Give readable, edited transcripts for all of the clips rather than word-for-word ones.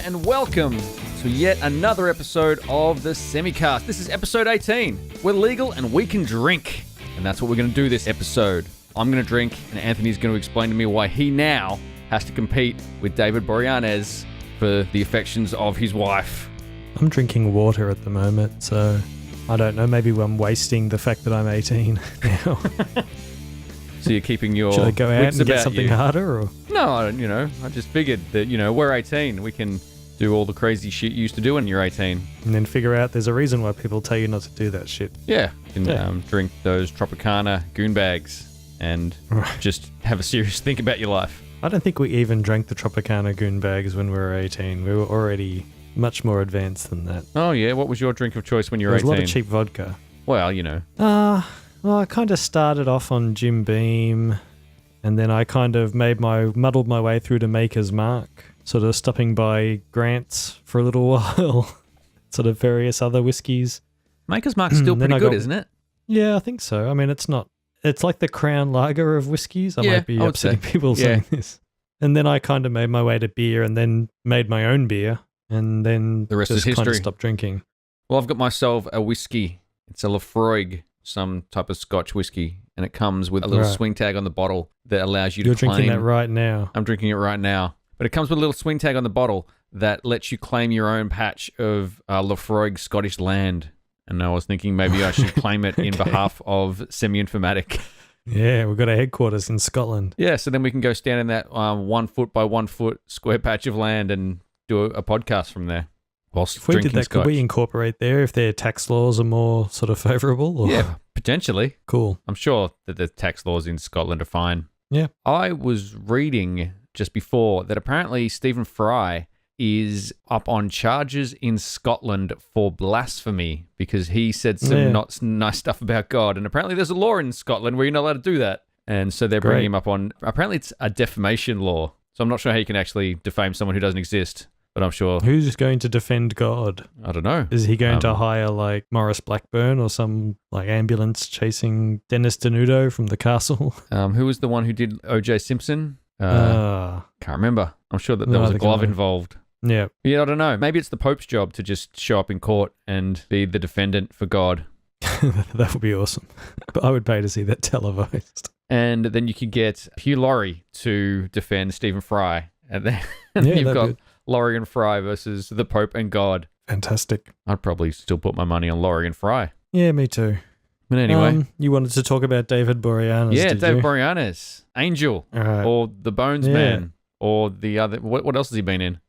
and welcome to yet another episode of the Semicast. This is episode 18. We're legal and we can drink. And that's what we're going to do this episode. I'm going to drink, and Anthony's going to explain to me why he now has to compete with David Boreanaz for the affections of his wife. I'm drinking water at the moment, so I don't know. Maybe I'm wasting the fact that I'm 18 now. So you're keeping your Should I go out and get something you. harder? Or? No, I just figured that, we're 18. We can do all the crazy shit you used to do when you're 18. And then figure out there's a reason why people tell you not to do that shit. Yeah, you can drink those Tropicana goon bags and just have a serious think about your life. I don't think we even drank the Tropicana goon bags when we were 18. We were already much more advanced than that. Oh, yeah? What was your drink of choice when you were 18? There was a lot of cheap vodka. Well, Well, I kind of started off on Jim Beam, and then I kind of muddled my way through to Maker's Mark, sort of stopping by Grant's for a little while, sort of various other whiskies. Maker's Mark's still pretty good, isn't it? Yeah, I think so. I mean, it's like the Crown Lager of whiskies. I might be upsetting people saying this. And then I kind of made my way to beer and then made my own beer, and then the rest just is history. Kind of stopped drinking. Well, I've got myself a whiskey. It's a Lafroig, some type of Scotch whiskey, and it comes with a little swing tag on the bottle that allows you to claim. You're drinking that right now. I'm drinking it right now. But it comes with a little swing tag on the bottle that lets you claim your own patch of Lafroig Scottish land. And I was thinking maybe I should claim it in behalf of Semi-Informatic. Yeah, we've got a headquarters in Scotland. Yeah, so then we can go stand in that 1 foot by 1 foot square patch of land and do a podcast from there. If we did that, Scotch. Could we incorporate there if their tax laws are more sort of favourable? Yeah, potentially. Cool. I'm sure that the tax laws in Scotland are fine. Yeah. I was reading just before that apparently Stephen Fry is up on charges in Scotland for blasphemy because he said some not nice stuff about God. And apparently there's a law in Scotland where you're not allowed to do that. And so they're bringing him up on, apparently it's a defamation law. So I'm not sure how you can actually defame someone who doesn't exist. But I'm sure... Who's going to defend God? I don't know. Is he going to hire like Maurice Blackburn or some like ambulance chasing Dennis Denudo from the castle? Who was the one who did O.J. Simpson? Can't remember. I'm sure that there was a glove involved. Yeah. Yeah, I don't know. Maybe it's the Pope's job to just show up in court and be the defendant for God. That would be awesome. But I would pay to see that televised. And then you could get Hugh Laurie to defend Stephen Fry. And then you've got... Laurie and Fry versus the Pope and God. Fantastic. I'd probably still put my money on Laurie and Fry. Yeah, me too. But anyway. You wanted to talk about David Boreanaz, Yeah, did David you? Boreanaz. Angel. Or The Bones Man. Or the other... What else has he been in?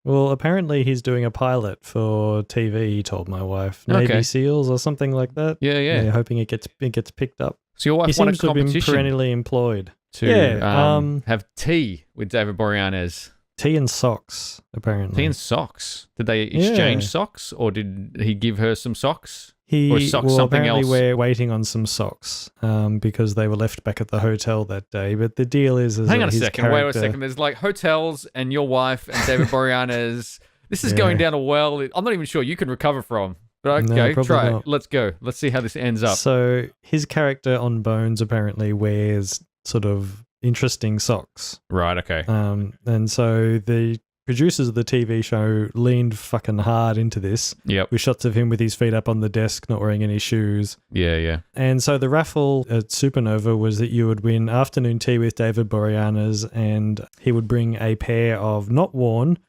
Well, apparently he's doing a pilot for TV, he told my wife. Navy SEALs or something like that. Yeah. Hoping it gets picked up. So your wife won a competition. He seems to have been perennially employed. To have tea with David Boreanaz. Tea and socks, apparently. Tea and socks. Did they exchange socks, or did he give her some socks? Or socks something apparently else? We're waiting on some socks because they were left back at the hotel that day. But the deal is Hang on a second. Wait a second. There's like hotels and your wife and David Boreanaz. This is going down a well I'm not even sure you can recover from. But okay, try it. Let's go. Let's see how this ends up. So his character on Bones apparently wears sort of interesting socks. Right, okay. And so the producers of the TV show leaned fucking hard into this. Yep. With shots of him with his feet up on the desk, not wearing any shoes. Yeah. And so the raffle at Supernova was that you would win afternoon tea with David Boreanaz, and he would bring a pair of not worn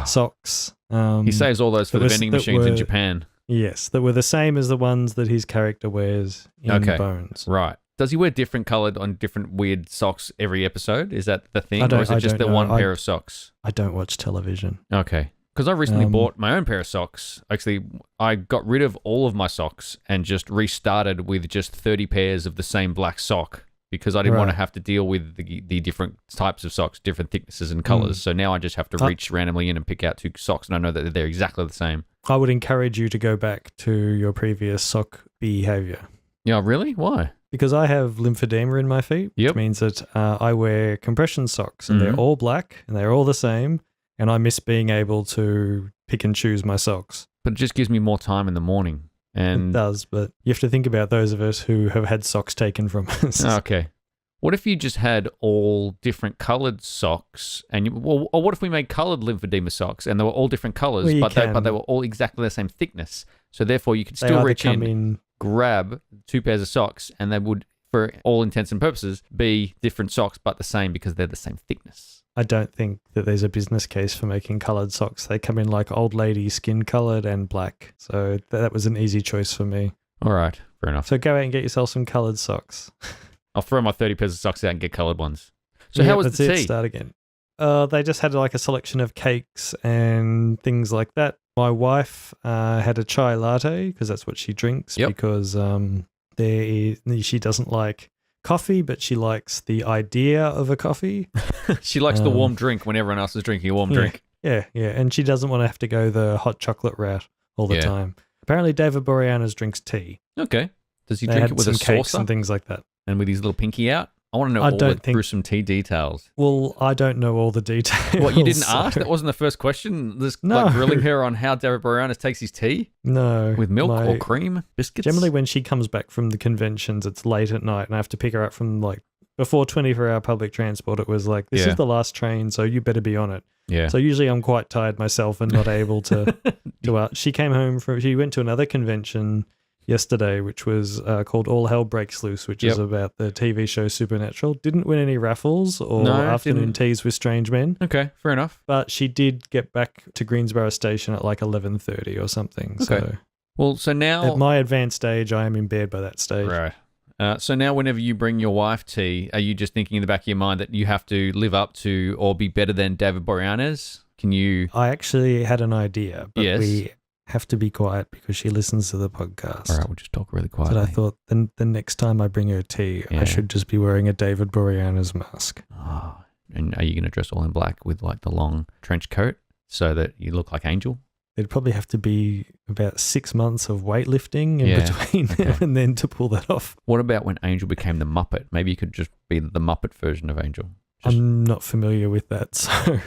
socks. He saves all those for the vending machines in Japan. Yes, that were the same as the ones that his character wears in Bones. Right. Does he wear different coloured on different weird socks every episode? Is that the thing? Or is it just the one pair of socks? I don't watch television. Okay. Because I recently bought my own pair of socks. Actually, I got rid of all of my socks and just restarted with just 30 pairs of the same black sock because I didn't want to have to deal with the different types of socks, different thicknesses and colours. So now I just have to reach randomly in and pick out 2 socks, and I know that they're exactly the same. I would encourage you to go back to your previous sock behaviour. Yeah, really? Why? Because I have lymphedema in my feet, which means that I wear compression socks, and they're all black, and they're all the same, and I miss being able to pick and choose my socks. But it just gives me more time in the morning. And it does, but you have to think about those of us who have had socks taken from us. Okay. What if you just had all different coloured socks, or what if we made coloured lymphedema socks and they were all different colours, Well, but they were all exactly the same thickness. So therefore, you could still reach in, grab 2 pairs of socks, and they would, for all intents and purposes, be different socks but the same because they're the same thickness. I don't think that there's a business case for making coloured socks. They come in like old lady skin coloured and black. So that was an easy choice for me. All right, fair enough. So go out and get yourself some coloured socks. I'll throw my 30 pairs of socks out and get coloured ones. So how was the tea? Start again. They just had like a selection of cakes and things like that. My wife had a chai latte because that's what she drinks. Yep. Because she doesn't like coffee, but she likes the idea of a coffee. She likes the warm drink when everyone else is drinking a warm drink. Yeah. And she doesn't want to have to go the hot chocolate route all the time. Apparently, David Boreanaz drinks tea. Okay. Does he drink it with a saucer? And things like that. And with his little pinky out? I want to know all the gruesome tea details. Well, I don't know all the details. What, you didn't ask? That wasn't the first question? Like grilling her on how David Boreanaz takes his tea? No. With milk or cream? Biscuits? Generally, when she comes back from the conventions, it's late at night, and I have to pick her up from like before 24-hour public transport. It was like, this is the last train, so you better be on it. Yeah. So usually I'm quite tired myself and not able to do it. She came home she went to another convention yesterday, which was called All Hell Breaks Loose, which is about the TV show Supernatural. Didn't win any raffles or afternoon teas with strange men. Okay, fair enough. But she did get back to Greensboro Station at like 11:30 or something. Okay. So now... At my advanced age, I am in bed by that stage. Right. So now whenever you bring your wife tea, are you just thinking in the back of your mind that you have to live up to or be better than David Boreanaz? Can you... I actually had an idea, but we have to be quiet because she listens to the podcast. All right, we'll just talk really quietly. But I thought the next time I bring her tea, I should just be wearing a David Boreanaz mask. Oh, and are you going to dress all in black with like the long trench coat so that you look like Angel? It'd probably have to be about 6 months of weightlifting in between now and then to pull that off. What about when Angel became the Muppet? Maybe you could just be the Muppet version of Angel. I'm not familiar with that. So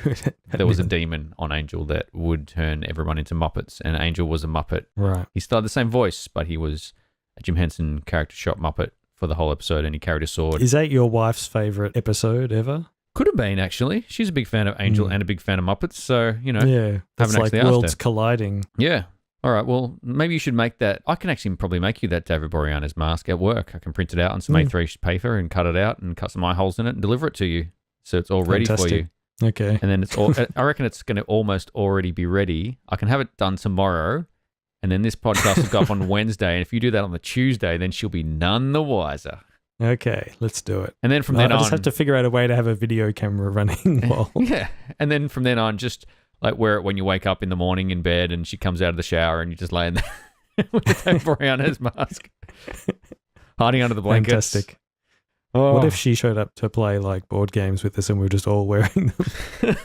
there was a demon on Angel that would turn everyone into Muppets, and Angel was a Muppet. Right. He still had the same voice, but he was a Jim Henson character shop Muppet for the whole episode, and he carried a sword. Is that your wife's favourite episode ever? Could have been, actually. She's a big fan of Angel and a big fan of Muppets, so, you know. Yeah, that's like worlds colliding. Yeah. All right, well, maybe you should make that. I can actually probably make you that David Boreanaz mask at work. I can print it out on some A3 paper and cut it out and cut some eye holes in it and deliver it to you. So it's all ready for you. Okay. And then it's all, I reckon it's going to almost already be ready. I can have it done tomorrow, and then this podcast will go up on Wednesday. And if you do that on the Tuesday, then she'll be none the wiser. Okay, let's do it. And then from then on... I just have to figure out a way to have a video camera running while... Yeah. And then from then on, just like wear it when you wake up in the morning in bed and she comes out of the shower and you just lay in there with the David Boreanaz mask. Hiding under the blankets. Fantastic. Oh. What if she showed up to play like board games with us and we were just all wearing them?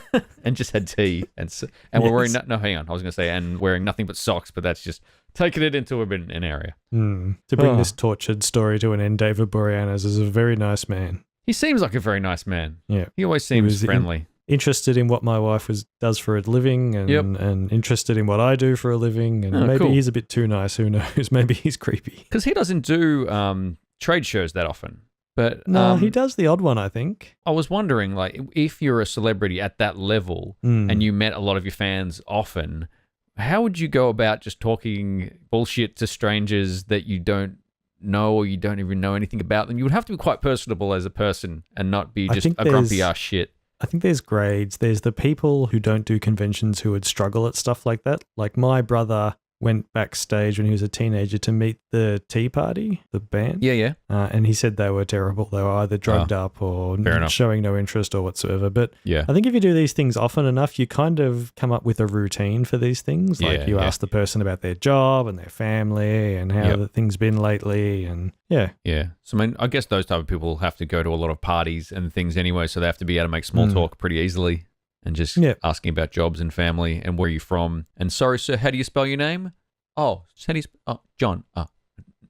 And just had tea. And we're wearing... No, hang on. I was going to say, and wearing nothing but socks, but that's just taking it into an area. To bring this tortured story to an end, David Boreanaz is a very nice man. He seems like a very nice man. Yeah. He always seems friendly. Interested in what my wife does for a living and interested in what I do for a living. And maybe he's a bit too nice. Who knows? Maybe he's creepy. Because he doesn't do trade shows that often. But no, he does the odd one, I think. I was wondering, like, if you're a celebrity at that level and you met a lot of your fans often, how would you go about just talking bullshit to strangers that you don't know or you don't even know anything about them? You would have to be quite personable as a person and not be just a grumpy ass shit. I think there's grades. There's the people who don't do conventions who would struggle at stuff like that. Like my brother went backstage when he was a teenager to meet the Tea Party, the band. Yeah. And he said they were terrible. They were either drugged up or showing no interest or whatsoever. But I think if you do these things often enough, you kind of come up with a routine for these things. Like you ask the person about their job and their family and how the thing's been lately. And yeah. So, I mean, I guess those type of people have to go to a lot of parties and things anyway. So they have to be able to make small talk pretty easily. And just asking about jobs and family and where you're from. And sorry, sir, how do you spell your name? Oh, John. Oh,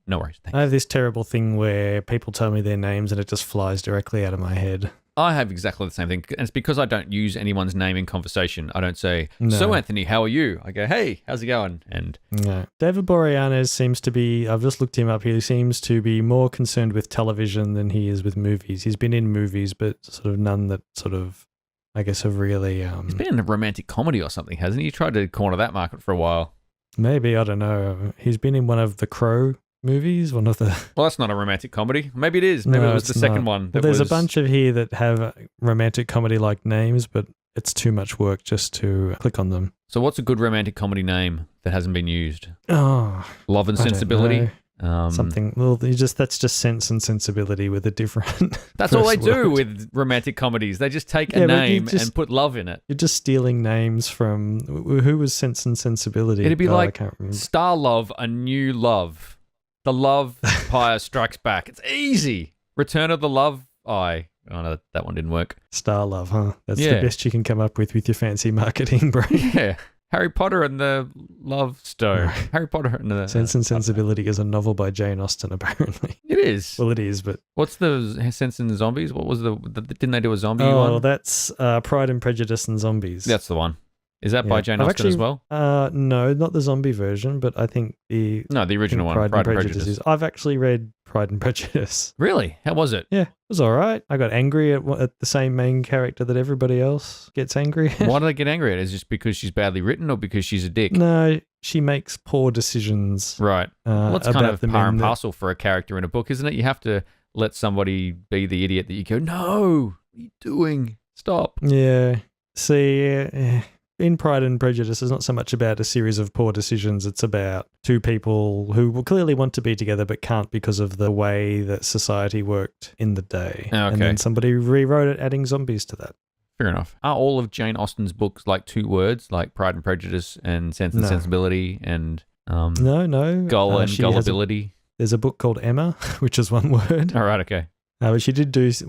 no worries. Thanks. I have this terrible thing where people tell me their names and it just flies directly out of my head. I have exactly the same thing. And it's because I don't use anyone's name in conversation. I don't say, No. so Anthony, how are you? I go, hey, how's it going? And no. David Boreanaz seems to be, I've just looked him up, he seems to be more concerned with television than he is with movies. He's been in movies, but sort of none that sort of, I guess, have really... he's been in a romantic comedy or something, hasn't he? He tried to corner that market for a while. Maybe, I don't know. He's been in one of the Crow movies, one of the... Well, that's not a romantic comedy. Maybe it is. Maybe it was the second one. Well, there's a bunch of here that have romantic comedy-like names, but it's too much work just to click on them. So what's a good romantic comedy name that hasn't been used? Oh, Love and Sensibility? Something. Well, that's just Sense and Sensibility with a different... That's all they first do word. with romantic comedies. They just take a name and put love in it. You're just stealing names from... Who was Sense and Sensibility? It'd be I like can't remember. Star Love, A New Love. The Lovepire Strikes Back. It's easy. Return of the Love Eye. Oh, no, that one didn't work. Star Love, huh? That's the best you can come up with your fancy marketing, bro. Yeah. Harry Potter and the Love Stone. Right. Harry Potter and the... Sense and Sensibility is a novel by Jane Austen, apparently. It is. Well, it is, but... What's the Sense and Zombies? What was didn't they do a zombie one? Oh, that's Pride and Prejudice and Zombies. That's the one. Is that by Jane I've Austen as well? No, not the zombie version, but I think the original one, Pride and Prejudice. I've actually read Pride and Prejudice. Really? How was it? Yeah, it was all right. I got angry at the same main character that everybody else gets angry at. Why do they get angry at it? Is it just because she's badly written or because she's a dick? No, she makes poor decisions. Right. Well, that's kind of par and that... parcel for a character in a book, isn't it? You have to let somebody be the idiot that you go, no, what are you doing? Stop. Yeah. See, in Pride and Prejudice, it's not so much about a series of poor decisions. It's about two people who will clearly want to be together but can't because of the way that society worked in the day. Okay. And then somebody rewrote it, adding zombies to that. Fair enough. Are all of Jane Austen's books like two words, like Pride and Prejudice and Sense and Sensibility and no. Gull and Gullibility? There's a book called Emma, which is one word. All right, okay. But she did do, Sense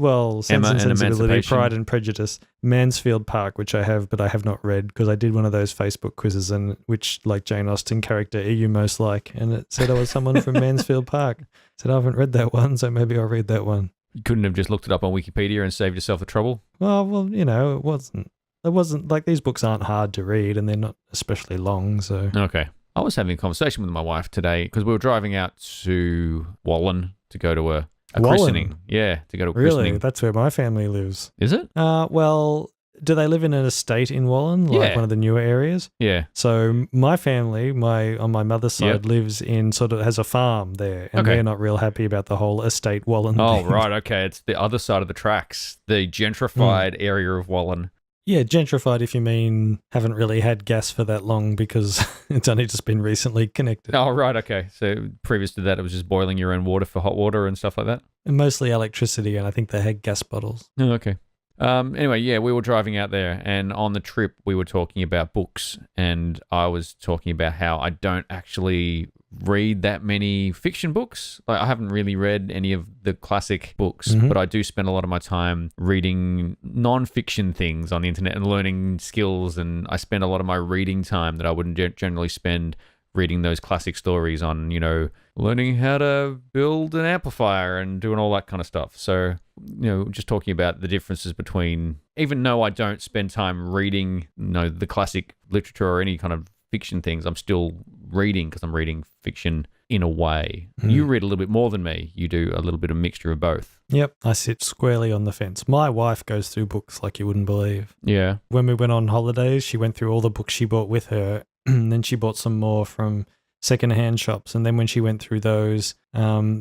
Emma and Sensibility, Emancipation. Pride and Prejudice, Mansfield Park, which I have, but I have not read because I did one of those Facebook quizzes and which, like, Jane Austen character are you most like? And it said I was someone from Mansfield Park. I said I haven't read that one, so maybe I'll read that one. You couldn't have just looked it up on Wikipedia and saved yourself the trouble? Well, you know, it wasn't, like, these books aren't hard to read and they're not especially long, so. Okay. I was having a conversation with my wife today because we were driving out to Wallen to go to a christening. Yeah, to go to a christening. Really? That's where my family lives. Is it? Well, do they live in an estate in Wallen, like one of the newer areas? Yeah. So my family, on my mother's side, lives in has a farm there, and they're not real happy about the whole estate Wallen Oh, thing. right, okay. It's the other side of the tracks, the gentrified area of Wallen. Yeah, gentrified if you mean haven't really had gas for that long because it's only just been recently connected. Oh, right, okay. So previous to that, it was just boiling your own water for hot water and stuff like that? And mostly electricity, and I think they had gas bottles. Oh, okay. Anyway, yeah, we were driving out there, and on the trip, we were talking about books, and I was talking about how I don't actually read that many fiction books. Like, I haven't really read any of the classic books, but I do spend a lot of my time reading non-fiction things on the internet and learning skills, and I spend a lot of my reading time that I wouldn't generally spend reading those classic stories on, you know, learning how to build an amplifier and doing all that kind of stuff. So, you know, just talking about the differences between, even though I don't spend time reading, you know, the classic literature or any kind of fiction things, I'm still reading because I'm reading fiction in a way. You read a little bit more than me. You do a little bit of mixture of both. Yep, I sit squarely on the fence. My wife goes through books like you wouldn't believe. Yeah. When we went on holidays, she went through all the books she bought with her, and then she bought some more from secondhand shops. And then when she went through those,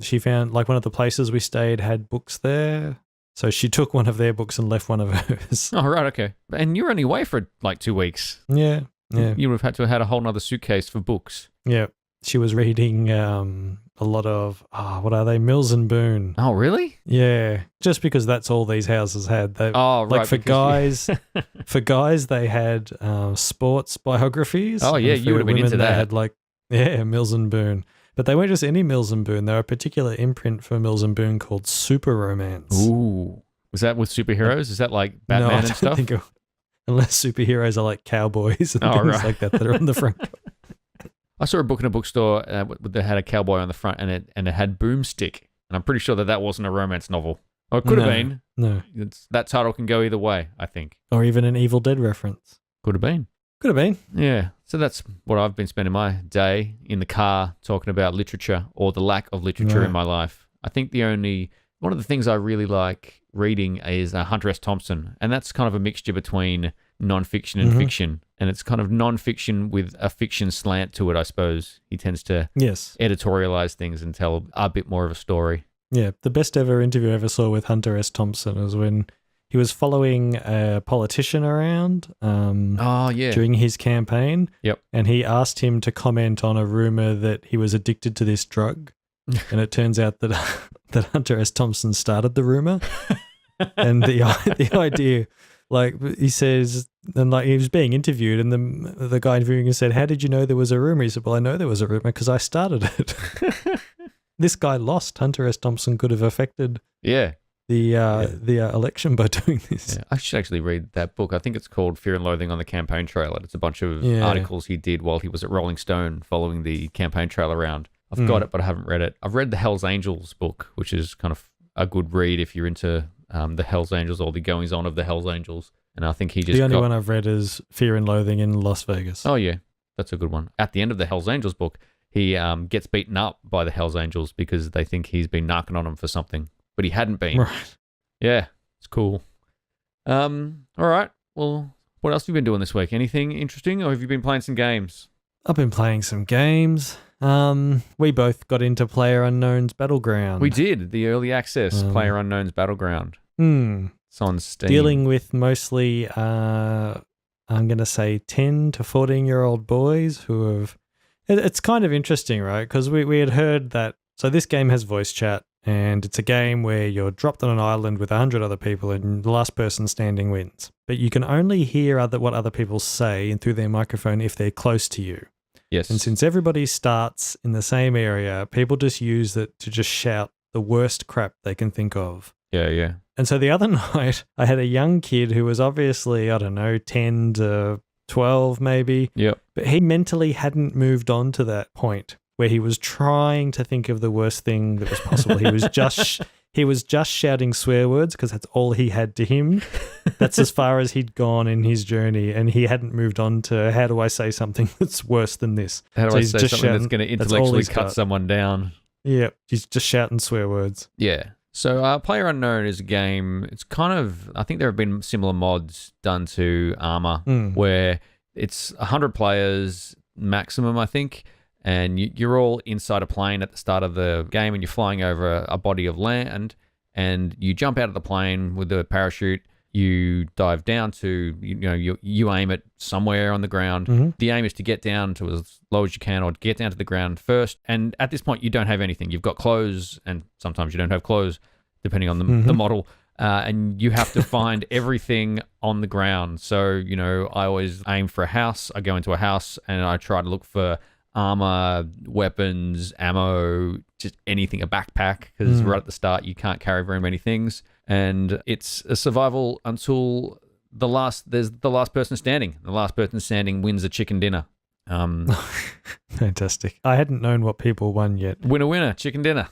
she found, like, one of the places we stayed had books there. So she took one of their books and left one of hers. Oh, right, okay. And you're only away for like 2 weeks. Yeah. You would have had to have had a whole nother suitcase for books. Yeah. She was reading a lot of, what are they? Mills and Boon. Oh, really? Yeah. Just because that's all these houses had. They, right. Like for guys, they had sports biographies. Oh, yeah. You would have been into that. They had Mills and Boon. But they weren't just any Mills and Boon. They were a particular imprint for Mills and Boon called Super Romance. Ooh. Was that with superheroes? Is that like Batman and stuff? Unless superheroes are like cowboys and things like that are on the front. I saw a book in a bookstore that had a cowboy on the front and it had Boomstick. And I'm pretty sure that wasn't a romance novel. Or it could have been. No. That title can go either way, I think. Or even an Evil Dead reference. Could have been. Could have been. Yeah. So that's what I've been spending my day in the car talking about literature or the lack of literature in my life. I think one of the things I really like reading is Hunter S. Thompson, and that's kind of a mixture between non-fiction and fiction, and it's kind of non-fiction with a fiction slant to it, I suppose. He tends to editorialize things and tell a bit more of a story. Yeah, the best ever interview I ever saw with Hunter S. Thompson was when he was following a politician around during his campaign. Yep. And he asked him to comment on a rumor that he was addicted to this drug. And it turns out that Hunter S. Thompson started the rumor. And the idea, like he says, and like he was being interviewed, and the guy interviewing him said, "How did you know there was a rumor?" He said, "Well, I know there was a rumor because I started it." This guy lost. Hunter S. Thompson could have affected the election by doing this. Yeah, I should actually read that book. I think it's called Fear and Loathing on the Campaign Trail. It's a bunch of articles he did while he was at Rolling Stone following the campaign trail around. I've got it, but I haven't read it. I've read the Hells Angels book, which is kind of a good read if you're into the Hells Angels or the goings-on of the Hells Angels. And I think he just The only one I've read is Fear and Loathing in Las Vegas. Oh, yeah. That's a good one. At the end of the Hells Angels book, he gets beaten up by the Hells Angels because they think he's been knocking on them for something, but he hadn't been. Right. Yeah, it's cool. All right. Well, what else have you been doing this week? Anything interesting, or have you been playing some games? I've been playing some games. We both got into PlayerUnknown's Battleground. We did. The early access PlayerUnknown's Battleground. It's on Steam. Dealing with mostly, I'm going to say 10 to 14-year-old boys who have... It's kind of interesting, right? Because we had heard that... So this game has voice chat, and it's a game where you're dropped on an island with 100 other people and the last person standing wins. But you can only hear what other people say through their microphone if they're close to you. Yes. And since everybody starts in the same area, people just use it to just shout the worst crap they can think of. Yeah, yeah. And so the other night, I had a young kid who was obviously, 10 to 12 maybe. Yep. But he mentally hadn't moved on to that point where he was trying to think of the worst thing that was possible. He was just shouting swear words because that's all he had to him. That's as far as he'd gone in his journey, and he hadn't moved on to how do I say something that's worse than this. How do I say something that's going to intellectually cut someone down? Yeah, he's just shouting swear words. Yeah. So PlayerUnknown is a game, it's kind of, I think there have been similar mods done to Arma where it's 100 players maximum, I think, and you're all inside a plane at the start of the game and you're flying over a body of land and you jump out of the plane with a parachute, you dive down to, you aim it somewhere on the ground. Mm-hmm. The aim is to get down to as low as you can or get down to the ground first. And at this point, you don't have anything. You've got clothes and sometimes you don't have clothes, depending on the model. And you have to find everything on the ground. So, I always aim for a house. I go into a house and I try to look for armor, weapons, ammo, just anything, a backpack, because right at the start you can't carry very many things, and it's a survival until there's the last person standing. The last person standing wins a chicken dinner. Fantastic. I hadn't known what people won yet. Winner, chicken dinner.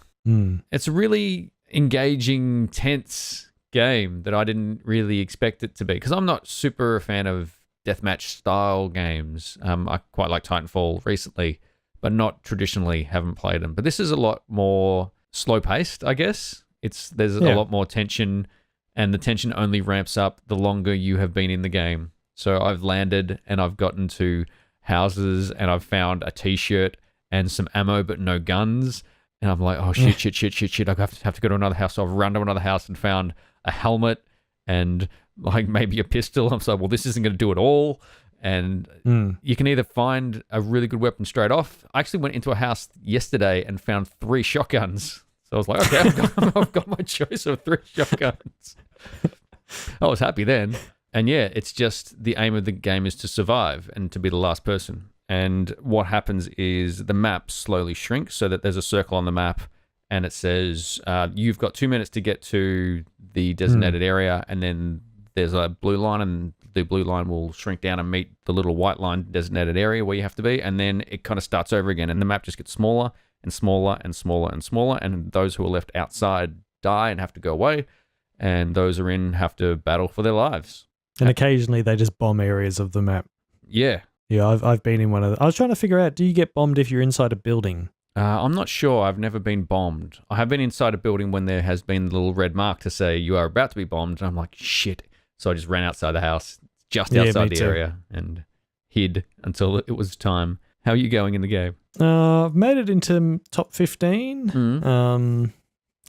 It's a really engaging, tense game that I didn't really expect it to be, because I'm not super a fan of deathmatch style games. I quite like Titanfall recently, but not traditionally, haven't played them. But this is a lot more slow paced, I guess. There's a lot more tension, and the tension only ramps up the longer you have been in the game. So I've landed and I've gotten to houses and I've found a t-shirt and some ammo but no guns. And I'm like, oh shit, I have to go to another house. So I've run to another house and found a helmet and like maybe a pistol. I'm like, well, this isn't going to do it all. And you can either find a really good weapon straight off. I actually went into a house yesterday and found 3 shotguns. So I was like, okay, I've got my choice of 3 shotguns. I was happy then. And yeah, it's just the aim of the game is to survive and to be the last person. And what happens is the map slowly shrinks so that there's a circle on the map and it says you've got 2 minutes to get to the designated area, and then there's a blue line, and the blue line will shrink down and meet the little white line designated area where you have to be, and then it kind of starts over again, and the map just gets smaller and smaller and smaller and smaller, and those who are left outside die and have to go away, and those are in have to battle for their lives. And occasionally they just bomb areas of the map. Yeah. Yeah, I've been in one of the... I was trying to figure out, do you get bombed if you're inside a building? I'm not sure. I've never been bombed. I have been inside a building when there has been a little red mark to say you are about to be bombed. And I'm like, shit. So I just ran outside the house, just outside the area, and hid until it was time. How are you going in the game? I've made it into top 15,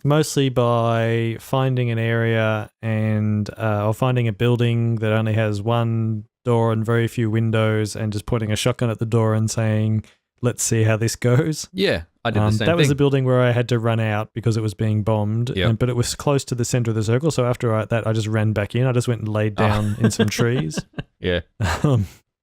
mostly by finding an area or finding a building that only has one door and very few windows and just pointing a shotgun at the door and saying, let's see how this goes. Yeah, I did the same thing. That was the building where I had to run out because it was being bombed, Yep. but it was close to the center of the circle. So after that, I just ran back in. I just went and laid down in some trees. Yeah.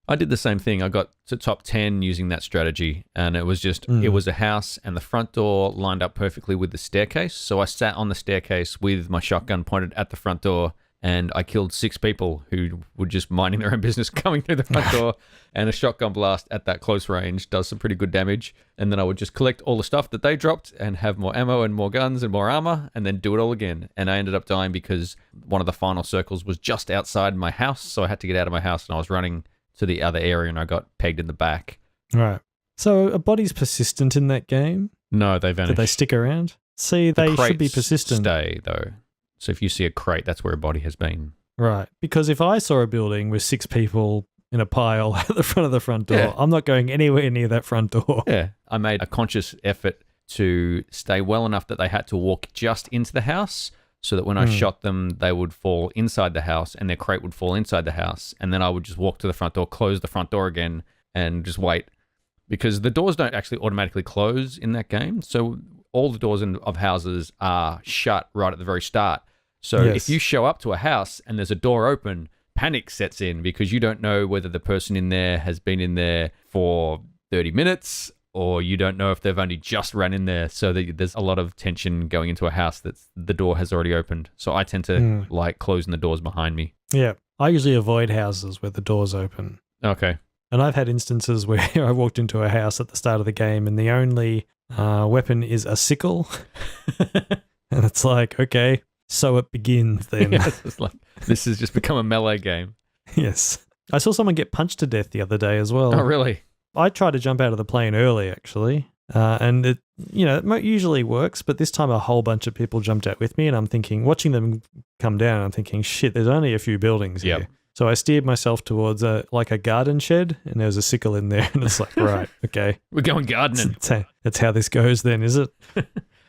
I did the same thing. I got to top 10 using that strategy, and it was just, it was a house, and the front door lined up perfectly with the staircase. So I sat on the staircase with my shotgun pointed at the front door, and I killed 6 people who were just minding their own business coming through the front door, and a shotgun blast at that close range does some pretty good damage. And then I would just collect all the stuff that they dropped and have more ammo and more guns and more armor, and then do it all again. And I ended up dying because one of the final circles was just outside my house, so I had to get out of my house, and I was running to the other area, and I got pegged in the back. Right. So are bodies persistent in that game? No, they vanish. Do they stick around? See, they should be persistent. Stay, though. So if you see a crate, that's where a body has been. Right. Because if I saw a building with 6 people in a pile at the front of the front door, I'm not going anywhere near that front door. Yeah. I made a conscious effort to stay well enough that they had to walk just into the house, so that when I shot them, they would fall inside the house and their crate would fall inside the house. And then I would just walk to the front door, close the front door again, and just wait. Because the doors don't actually automatically close in that game. So all the doors of houses are shut right at the very start. So if you show up to a house and there's a door open, panic sets in because you don't know whether the person in there has been in there for 30 minutes or you don't know if they've only just ran in there. So there's a lot of tension going into a house that the door has already opened. So I tend to like closing the doors behind me. Yeah. I usually avoid houses where the door's open. Okay. And I've had instances where I walked into a house at the start of the game and the only weapon is a sickle. And it's like, okay, so it begins then. Yes, it's like, this has just become a melee game. Yes. I saw someone get punched to death the other day as well. Oh, really? I tried to jump out of the plane early, actually, and it usually works, but this time a whole bunch of people jumped out with me, and I'm thinking, watching them come down, I'm thinking, shit, there's only a few buildings here. So I steered myself towards a garden shed, and there was a sickle in there, and it's like, right, okay. We're going gardening. That's how this goes then, is it?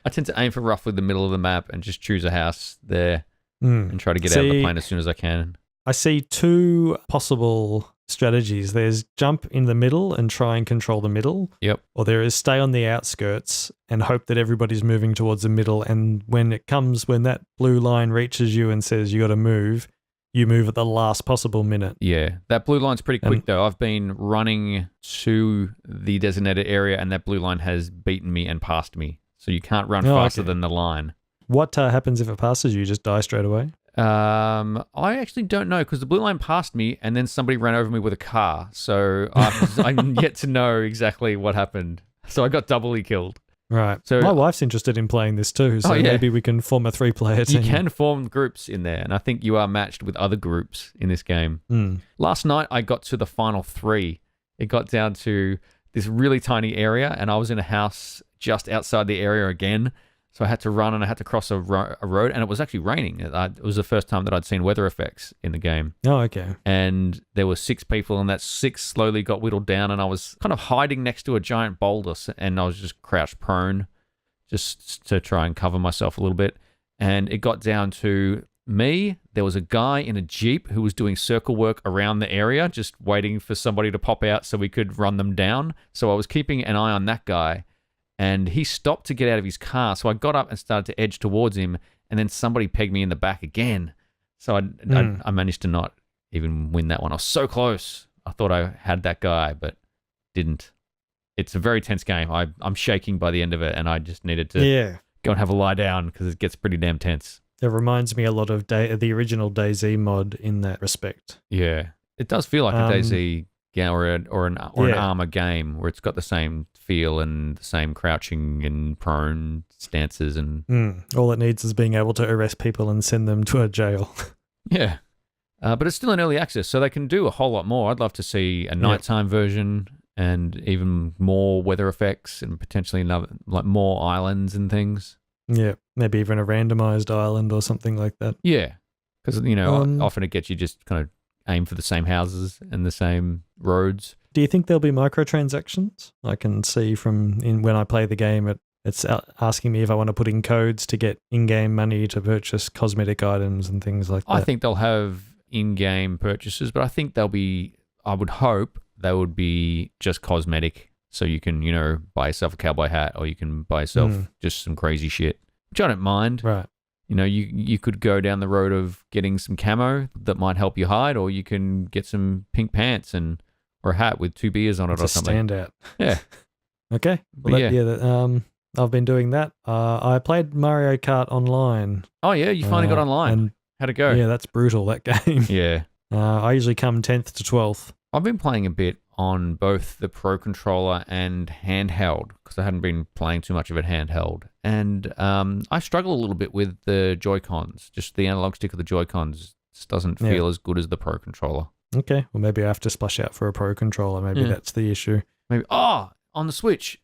I tend to aim for roughly the middle of the map and just choose a house there and try to get out of the plane as soon as I can. I see 2 possible strategies. There's jump in the middle and try and control the middle. Yep. Or there is stay on the outskirts and hope that everybody's moving towards the middle. And when that blue line reaches you and says you got to move, you move at the last possible minute. Yeah. That blue line's pretty quick though. I've been running to the designated area and that blue line has beaten me and passed me. So you can't run faster than the line. What happens if it passes you? You just die straight away? I actually don't know because the blue line passed me and then somebody ran over me with a car. So I'm yet to know exactly what happened. So I got doubly killed. Right. So my wife's interested in playing this too. So maybe we can form a 3-player team. You can form groups in there. And I think you are matched with other groups in this game. Last night I got to the final 3. It got down to this really tiny area and I was in a house just outside the area again. So I had to run and I had to cross a road and it was actually raining. It was the first time that I'd seen weather effects in the game. Oh, okay. And there were 6 people and that 6 slowly got whittled down and I was kind of hiding next to a giant boulder and I was just crouched prone just to try and cover myself a little bit. And it got down to me. There was a guy in a Jeep who was doing circle work around the area, just waiting for somebody to pop out so we could run them down. So I was keeping an eye on that guy. And he stopped to get out of his car. So I got up and started to edge towards him. And then somebody pegged me in the back again. So I managed to not even win that one. I was so close. I thought I had that guy, but didn't. It's a very tense game. I'm shaking by the end of it. And I just needed to go and have a lie down because it gets pretty damn tense. It reminds me a lot of the original DayZ mod in that respect. Yeah. It does feel like a DayZ an armor game where it's got the same feel and the same crouching and prone stances and all it needs is being able to arrest people and send them to a jail. Yeah. But it's still in early access, so they can do a whole lot more. I'd love to see a nighttime version and even more weather effects and potentially more islands and things. Yeah, maybe even a randomized island or something like that. Yeah, because, often it gets you just kind of aim for the same houses and the same roads. Do you think there'll be microtransactions? I can see when I play the game, it's asking me if I want to put in codes to get in-game money to purchase cosmetic items and things like that. I think they'll have in-game purchases, but I think I would hope they would be just cosmetic. So you can, buy yourself a cowboy hat or you can buy yourself just some crazy shit, which I don't mind. Right. You could go down the road of getting some camo that might help you hide, or you can get some pink pants or a hat with 2 beers on it or something. Standout. Yeah. Okay. Well, I've been doing that. I played Mario Kart Online. Oh, yeah? You finally got online. How'd it go? Yeah, that's brutal, that game. Yeah. I usually come 10th to 12th. I've been playing a bit on both the Pro Controller and handheld because I hadn't been playing too much of it handheld. And I struggle a little bit with the Joy-Cons. Just the analog stick of the Joy-Cons just doesn't feel as good as the Pro Controller. Okay. Well, maybe I have to splash out for a Pro Controller. Maybe that's the issue. Maybe. Oh, on the Switch,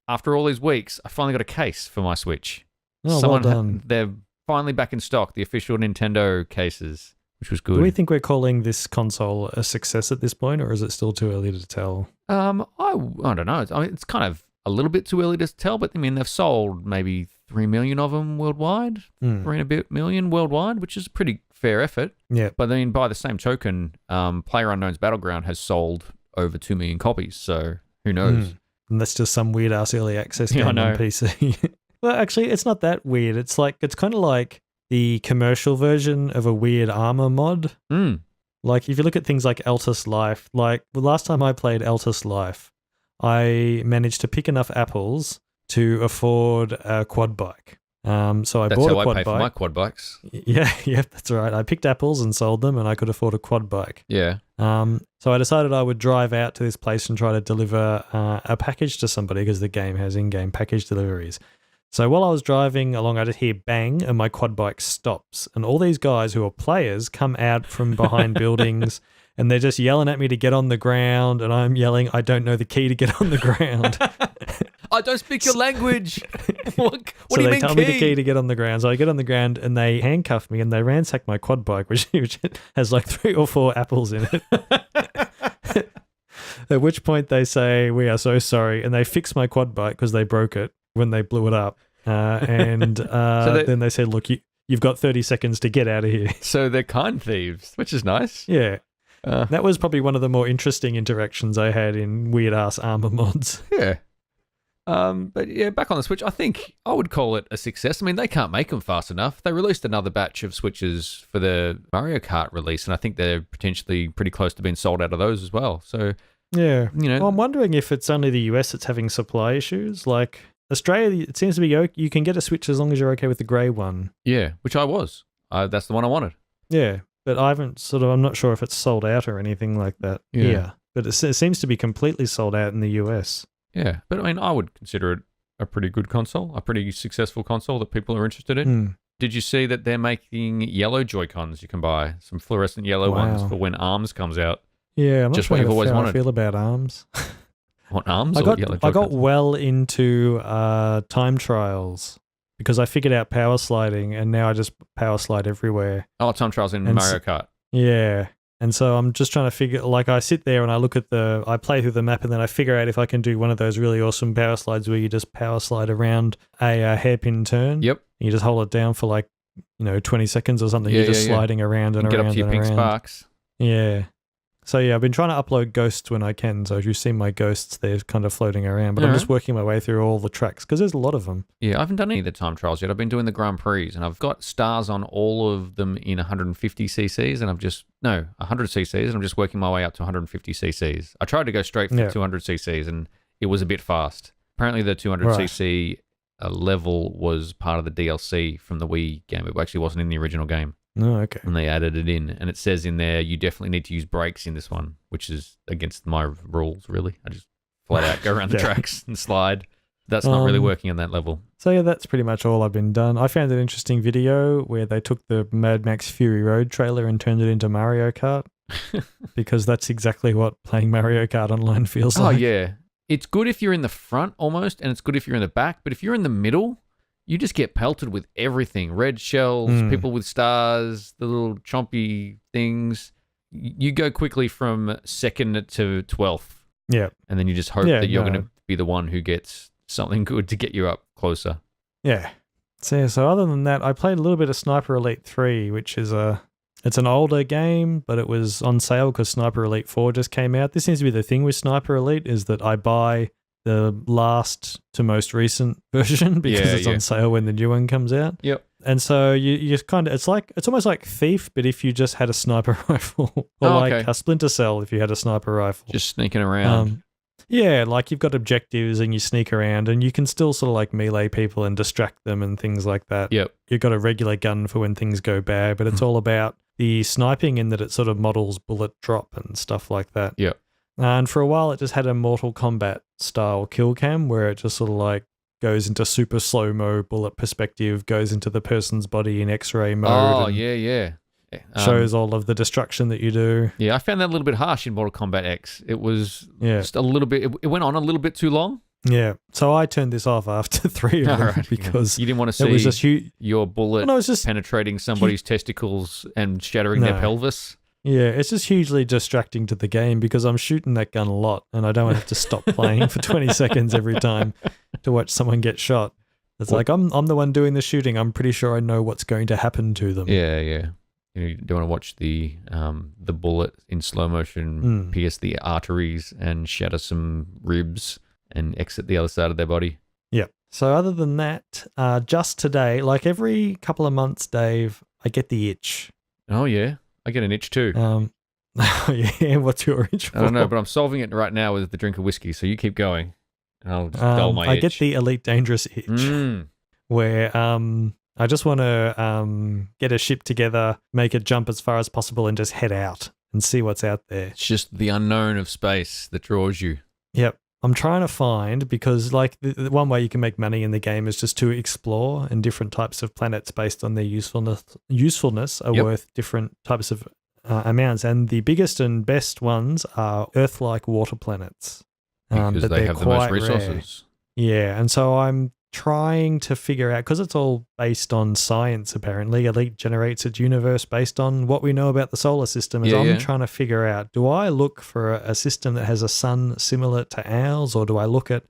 after all these weeks, I finally got a case for my Switch. Oh, well done. They're finally back in stock, the official Nintendo cases, which was good. Do we think we're calling this console a success at this point, or is it still too early to tell? I don't know. It's kind of a little bit too early to tell, but I mean, they've sold maybe 3 million of them worldwide, 3 and a bit million worldwide, which is a pretty fair effort. Yeah. But I mean, by the same token, PlayerUnknown's Battleground has sold over 2 million copies, so who knows? And that's just some weird ass early access game on PC. Well, actually, it's not that weird. It's kind of like the commercial version of a weird armor mod. Like if you look at things like Altus Life, like the last time I played Altus Life, I managed to pick enough apples to afford a quad bike. So that's bought a how quad I pay bike. for my quad bikes. Yeah, that's right. I picked apples and sold them, and I could afford a quad bike. Yeah. So I decided I would drive out to this place and try to deliver a package to somebody because the game has in-game package deliveries. So while I was driving along, I just hear bang, and my quad bike stops. And all these guys who are players come out from behind buildings, and they're just yelling at me to get on the ground, and I'm yelling, I don't know the key to get on the ground. I don't speak your language. What so do you they mean tell me the key to get on the ground. So I get on the ground, and they handcuff me, and they ransack my quad bike, which has like 3 or 4 apples in it. At which point they say, we are so sorry, and they fix my quad bike because they broke it when they blew it up. Then they said, look, you've got 30 seconds to get out of here. So they're kind thieves, which is nice. Yeah. That was probably one of the more interesting interactions I had in weird-ass armor mods. Yeah. But yeah, back on the Switch, I think I would call it a success. I mean, they can't make them fast enough. They released another batch of Switches for the Mario Kart release, and I think they're potentially pretty close to being sold out of those as well. So, yeah. Well, I'm wondering if it's only the US that's having supply issues. Like, Australia, it seems to be you can get a Switch as long as you're okay with the grey one. Yeah, which I was. That's the one I wanted. Yeah, but I'm not sure if it's sold out or anything like that. Yeah. But it seems to be completely sold out in the US. Yeah, but I mean, I would consider it a pretty good console, a pretty successful console that people are interested in. Did you see that they're making yellow Joy-Cons you can buy? Some fluorescent yellow ones for when ARMS comes out. Yeah, I'm not just sure what you've always how wanted. I feel about ARMS. What, ARMS or yellow Joy-Cons? I got well into time trials because I figured out power sliding, and now I just power slide everywhere. Oh, time trials in Mario Kart. Yeah. And so I'm just trying to figure, like I sit there and I look at I play through the map, and then I figure out if I can do one of those really awesome power slides where you just power slide around a hairpin turn. Yep. You just hold it down for 20 seconds or something. You're just sliding around and get around up to your pink sparks. Yeah. So yeah, I've been trying to upload ghosts when I can. So if you see my ghosts, they're kind of floating around. But I'm just working my way through all the tracks because there's a lot of them. Yeah, I haven't done any of the time trials yet. I've been doing the Grand Prix, and I've got stars on all of them in 150 cc's, and 100 cc's, and I'm just working my way up to 150 cc's. I tried to go straight for 200 cc's, and it was a bit fast. Apparently, the 200 cc level was part of the DLC from the Wii game. It actually wasn't in the original game. Oh, okay. And they added it in. And it says in there, you definitely need to use brakes in this one, which is against my rules, really. I just flat out go around the tracks and slide. That's not really working on that level. So yeah, that's pretty much all I've been done. I found an interesting video where they took the Mad Max Fury Road trailer and turned it into Mario Kart because that's exactly what playing Mario Kart online feels like. Oh, yeah. It's good if you're in the front almost, and it's good if you're in the back. But if you're in the middle, you just get pelted with everything. Red shells, people with stars, the little chompy things. You go quickly from 2nd to 12th. Yeah. And then you just hope that you're going to be the one who gets something good to get you up closer. Yeah. So other than that, I played a little bit of Sniper Elite 3, which is it's an older game, but it was on sale because Sniper Elite 4 just came out. This seems to be the thing with Sniper Elite is that I buy the last to most recent version because it's on sale when the new one comes out. Yep. And so you just kind of, it's almost like Thief, but if you just had a sniper rifle, or like a Splinter Cell if you had a sniper rifle. Just sneaking around. Yeah, like you've got objectives and you sneak around and you can still sort of like melee people and distract them and things like that. Yep. You've got a regular gun for when things go bad, but it's all about the sniping in that it sort of models bullet drop and stuff like that. Yep. And for a while it just had a Mortal Kombat style kill cam where it just sort of like goes into super slow-mo bullet perspective, goes into the person's body in X-ray mode. Oh, yeah. Shows all of the destruction that you do. Yeah, I found that a little bit harsh in Mortal Kombat X. It was just a little bit, it went on a little bit too long. Yeah, so I turned this off after 3 of them because you didn't want to see it was just your bullet penetrating somebody's testicles and shattering their pelvis. Yeah, it's just hugely distracting to the game because I'm shooting that gun a lot and I don't want to have to stop playing for 20 seconds every time to watch someone get shot. It's like, I'm the one doing the shooting. I'm pretty sure I know what's going to happen to them. Yeah. You don't want to watch the bullet in slow motion pierce the arteries and shatter some ribs and exit the other side of their body. Yeah. So other than that, just today, like every couple of months, Dave, I get the itch. Oh, yeah. I get an itch too. Yeah, what's your itch for? I don't know, but I'm solving it right now with the drink of whiskey, so you keep going. And I'll just dull my itch. I get the Elite Dangerous itch where I just want to get a ship together, make it jump as far as possible and just head out and see what's out there. It's just the unknown of space that draws you. Yep. I'm trying to find, because like the one way you can make money in the game is just to explore, and different types of planets based on their usefulness are worth different types of amounts. And the biggest and best ones are Earth-like water planets. Because they have the most resources. Rare. Yeah, and so I'm trying to figure out, because it's all based on science apparently, Elite generates its universe based on what we know about the solar system. I'm trying to figure out, do I look for a system that has a sun similar to ours, or do I look at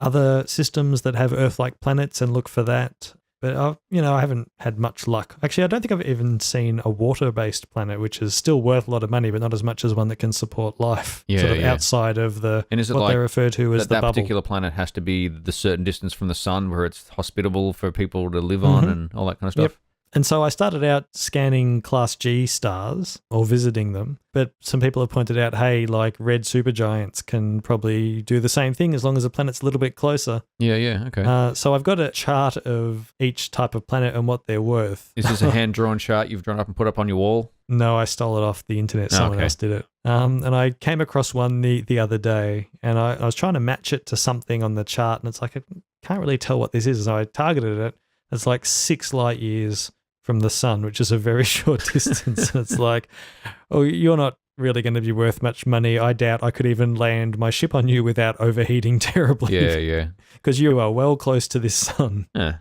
other systems that have Earth-like planets and look for that? But I haven't had much luck. Actually, I don't think I've even seen a water-based planet, which is still worth a lot of money, but not as much as one that can support life. Outside of what they refer to as the bubble. That particular planet has to be the certain distance from the sun where it's hospitable for people to live on and all that kind of stuff. Yep. And so I started out scanning Class G stars or visiting them, but some people have pointed out, hey, like red supergiants can probably do the same thing as long as the planet's a little bit closer. Yeah, okay. So I've got a chart of each type of planet and what they're worth. Is this a hand-drawn chart you've drawn up and put up on your wall? No, I stole it off the internet. Someone else did it. And I came across one the other day, and I was trying to match it to something on the chart, and it's like, I can't really tell what this is. So I targeted it. It's like 6 light years from the sun, which is a very short distance. It's like, oh, you're not really going to be worth much money. I doubt I could even land my ship on you without overheating terribly. Yeah. Because you are well close to this sun. Yeah.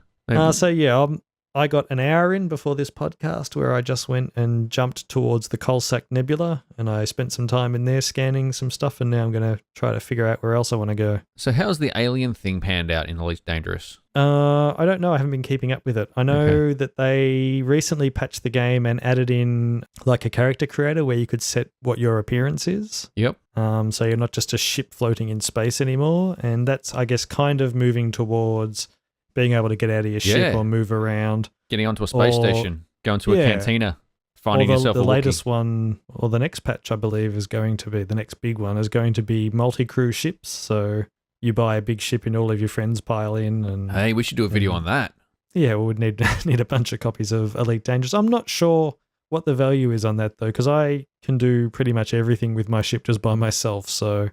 I got an hour in before this podcast where I just went and jumped towards the Coalsack Nebula, and I spent some time in there scanning some stuff, and now I'm going to try to figure out where else I want to go. So how's the alien thing panned out in Elite Dangerous? I don't know. I haven't been keeping up with it. I know that they recently patched the game and added in like a character creator where you could set what your appearance is. Yep. So you're not just a ship floating in space anymore, and that's, I guess, kind of moving towards being able to get out of your ship or move around. Getting onto a space station, going to a cantina, finding yourself a the latest one, or the next patch, I believe, is going to be, the next big one, is going to be multi-crew ships. So you buy a big ship and all of your friends pile in. And hey, we should do a video on that. Yeah, we would need a bunch of copies of Elite Dangerous. I'm not sure what the value is on that, though, because I can do pretty much everything with my ship just by myself, so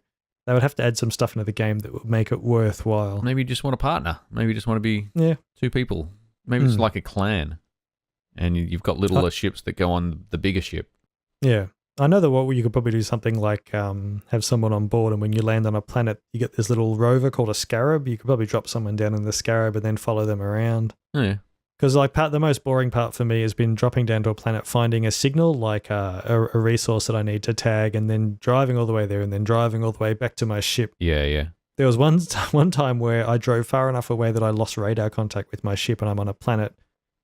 they would have to add some stuff into the game that would make it worthwhile. Maybe you just want a partner. Maybe you just want to be two people. Maybe it's like a clan, and you've got littler ships that go on the bigger ship. Yeah. I know that you could probably do something like have someone on board, and when you land on a planet, you get this little rover called a scarab. You could probably drop someone down in the scarab and then follow them around. Oh, yeah. Because the most boring part for me has been dropping down to a planet, finding a signal, like a resource that I need to tag, and then driving all the way there and then driving all the way back to my ship. Yeah, yeah. There was one time where I drove far enough away that I lost radar contact with my ship, and I'm on a planet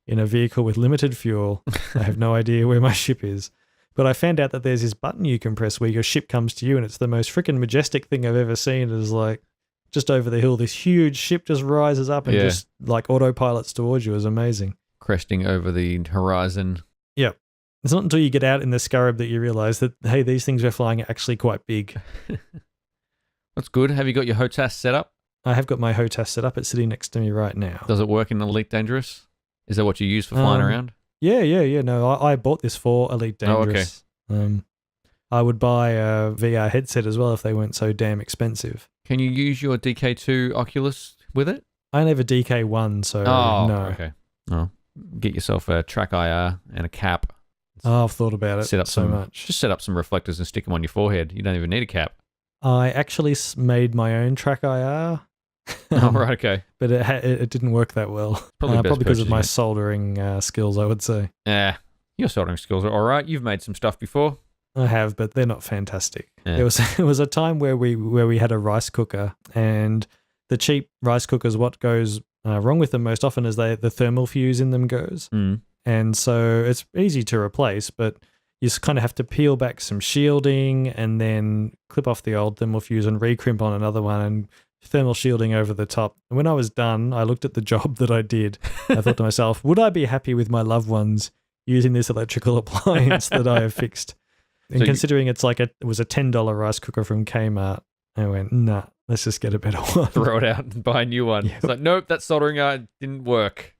in a vehicle with limited fuel. I have no idea where my ship is. But I found out that there's this button you can press where your ship comes to you, and it's the most freaking majestic thing I've ever seen. It is like just over the hill, this huge ship just rises up and just like autopilots towards you. It was amazing. Cresting over the horizon. Yeah. It's not until you get out in the scarab that you realize that, hey, these things we're flying are actually quite big. That's good. Have you got your HOTAS set up? I have got my HOTAS set up. It's sitting next to me right now. Does it work in Elite Dangerous? Is that what you use for flying around? Yeah. No, I bought this for Elite Dangerous. Oh, okay. I would buy a VR headset as well if they weren't so damn expensive. Can you use your DK2 Oculus with it? I only have a DK1, so no. Okay. Oh, get yourself a track IR and a cap. Oh, I've thought about it set up so much. Just set up some reflectors and stick them on your forehead. You don't even need a cap. I actually made my own track IR. Oh, right, okay. But it didn't work that well. Probably because of my soldering skills, I would say. Yeah, your soldering skills are all right. You've made some stuff before. I have, but they're not fantastic. Yeah. It was a time where we had a rice cooker, and the cheap rice cookers, what goes wrong with them most often is the thermal fuse in them goes. Mm. And so it's easy to replace, but you just kind of have to peel back some shielding and then clip off the old thermal fuse and recrimp on another one and thermal shielding over the top. And when I was done, I looked at the job that I did. I thought to myself, would I be happy with my loved ones using this electrical appliance that I have fixed? And considering it was a $10 rice cooker from Kmart, I went, nah, let's just get a better one. Throw it out and buy a new one. Yep. It's like, nope, that soldering iron didn't work.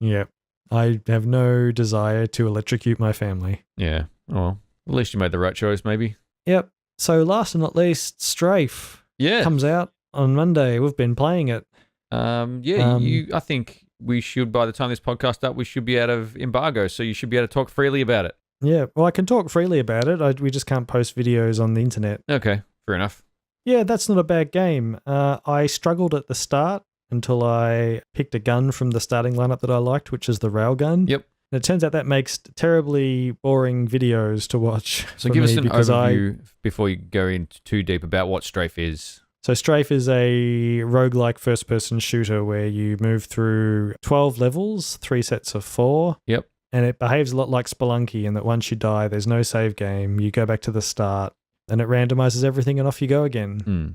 Yep. I have no desire to electrocute my family. Yeah. Well, at least you made the right choice, maybe. Yep. So last but not least, Strafe comes out on Monday. We've been playing it. I think we should, by the time this podcast up, we should be out of embargo, so you should be able to talk freely about it. Yeah, well, I can talk freely about it. We just can't post videos on the internet. Okay, fair enough. Yeah, that's not a bad game. I struggled at the start until I picked a gun from the starting lineup that I liked, which is the railgun. Yep. And it turns out that makes terribly boring videos to watch. So give us an overview before you go into too deep about what Strafe is. So Strafe is a roguelike first-person shooter where you move through 12 levels, 3 sets of 4. Yep. And it behaves a lot like Spelunky in that once you die, there's no save game. You go back to the start, and it randomizes everything, and off you go again. Mm.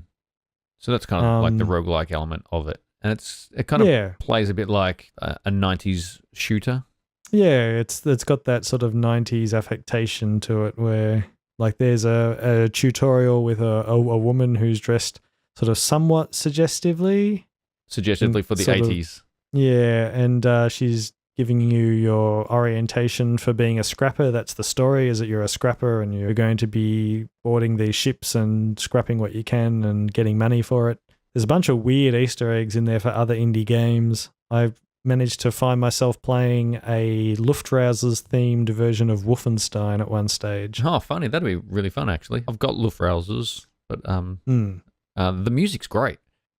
So that's kind of like the roguelike element of it. And it kind of plays a bit like a 90s shooter. Yeah, it's got that sort of 90s affectation to it where like there's a tutorial with a woman who's dressed sort of somewhat suggestively. Suggestively for the 80s. Yeah, and she's giving you your orientation for being a scrapper. That's the story, is that you're a scrapper and you're going to be boarding these ships and scrapping what you can and getting money for it. There's a bunch of weird Easter eggs in there for other indie games. I've managed to find myself playing a Luftrausers themed version of Wolfenstein at one stage. Oh, funny. That'd be really fun, actually. I've got Luftrausers, but the music's great.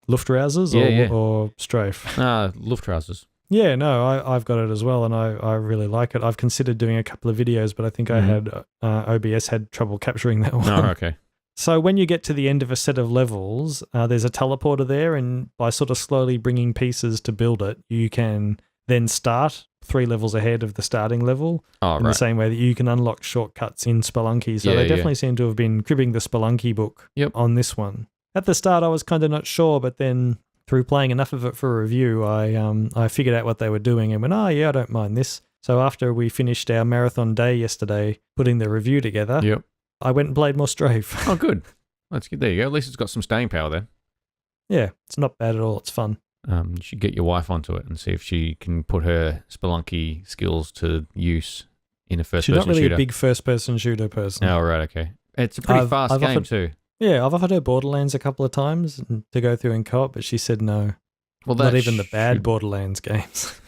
Luftrausers or Strafe? Luftrausers. Yeah, no, I've got it as well, and I really like it. I've considered doing a couple of videos, but I think I had OBS had trouble capturing that one. Oh, okay. So when you get to the end of a set of levels, there's a teleporter there, and by sort of slowly bringing pieces to build it, you can then start 3 levels ahead of the starting level in the same way that you can unlock shortcuts in Spelunky. So they definitely seem to have been cribbing the Spelunky book on this one. At the start, I was kind of not sure, but then through playing enough of it for a review, I figured out what they were doing and went, I don't mind this. So after we finished our marathon day yesterday, putting the review together, I went and played more Strafe. Oh, good. That's good. There you go. At least it's got some staying power then. Yeah, it's not bad at all. It's fun. You should get your wife onto it and see if she can put her Spelunky skills to use. in a first-person She's not really shooter. a big first-person shooter person. Oh, right, okay. It's a pretty fast game too. Yeah, I've offered her Borderlands a couple of times to go through in co-op, but she said no. Well, not even the bad Borderlands games.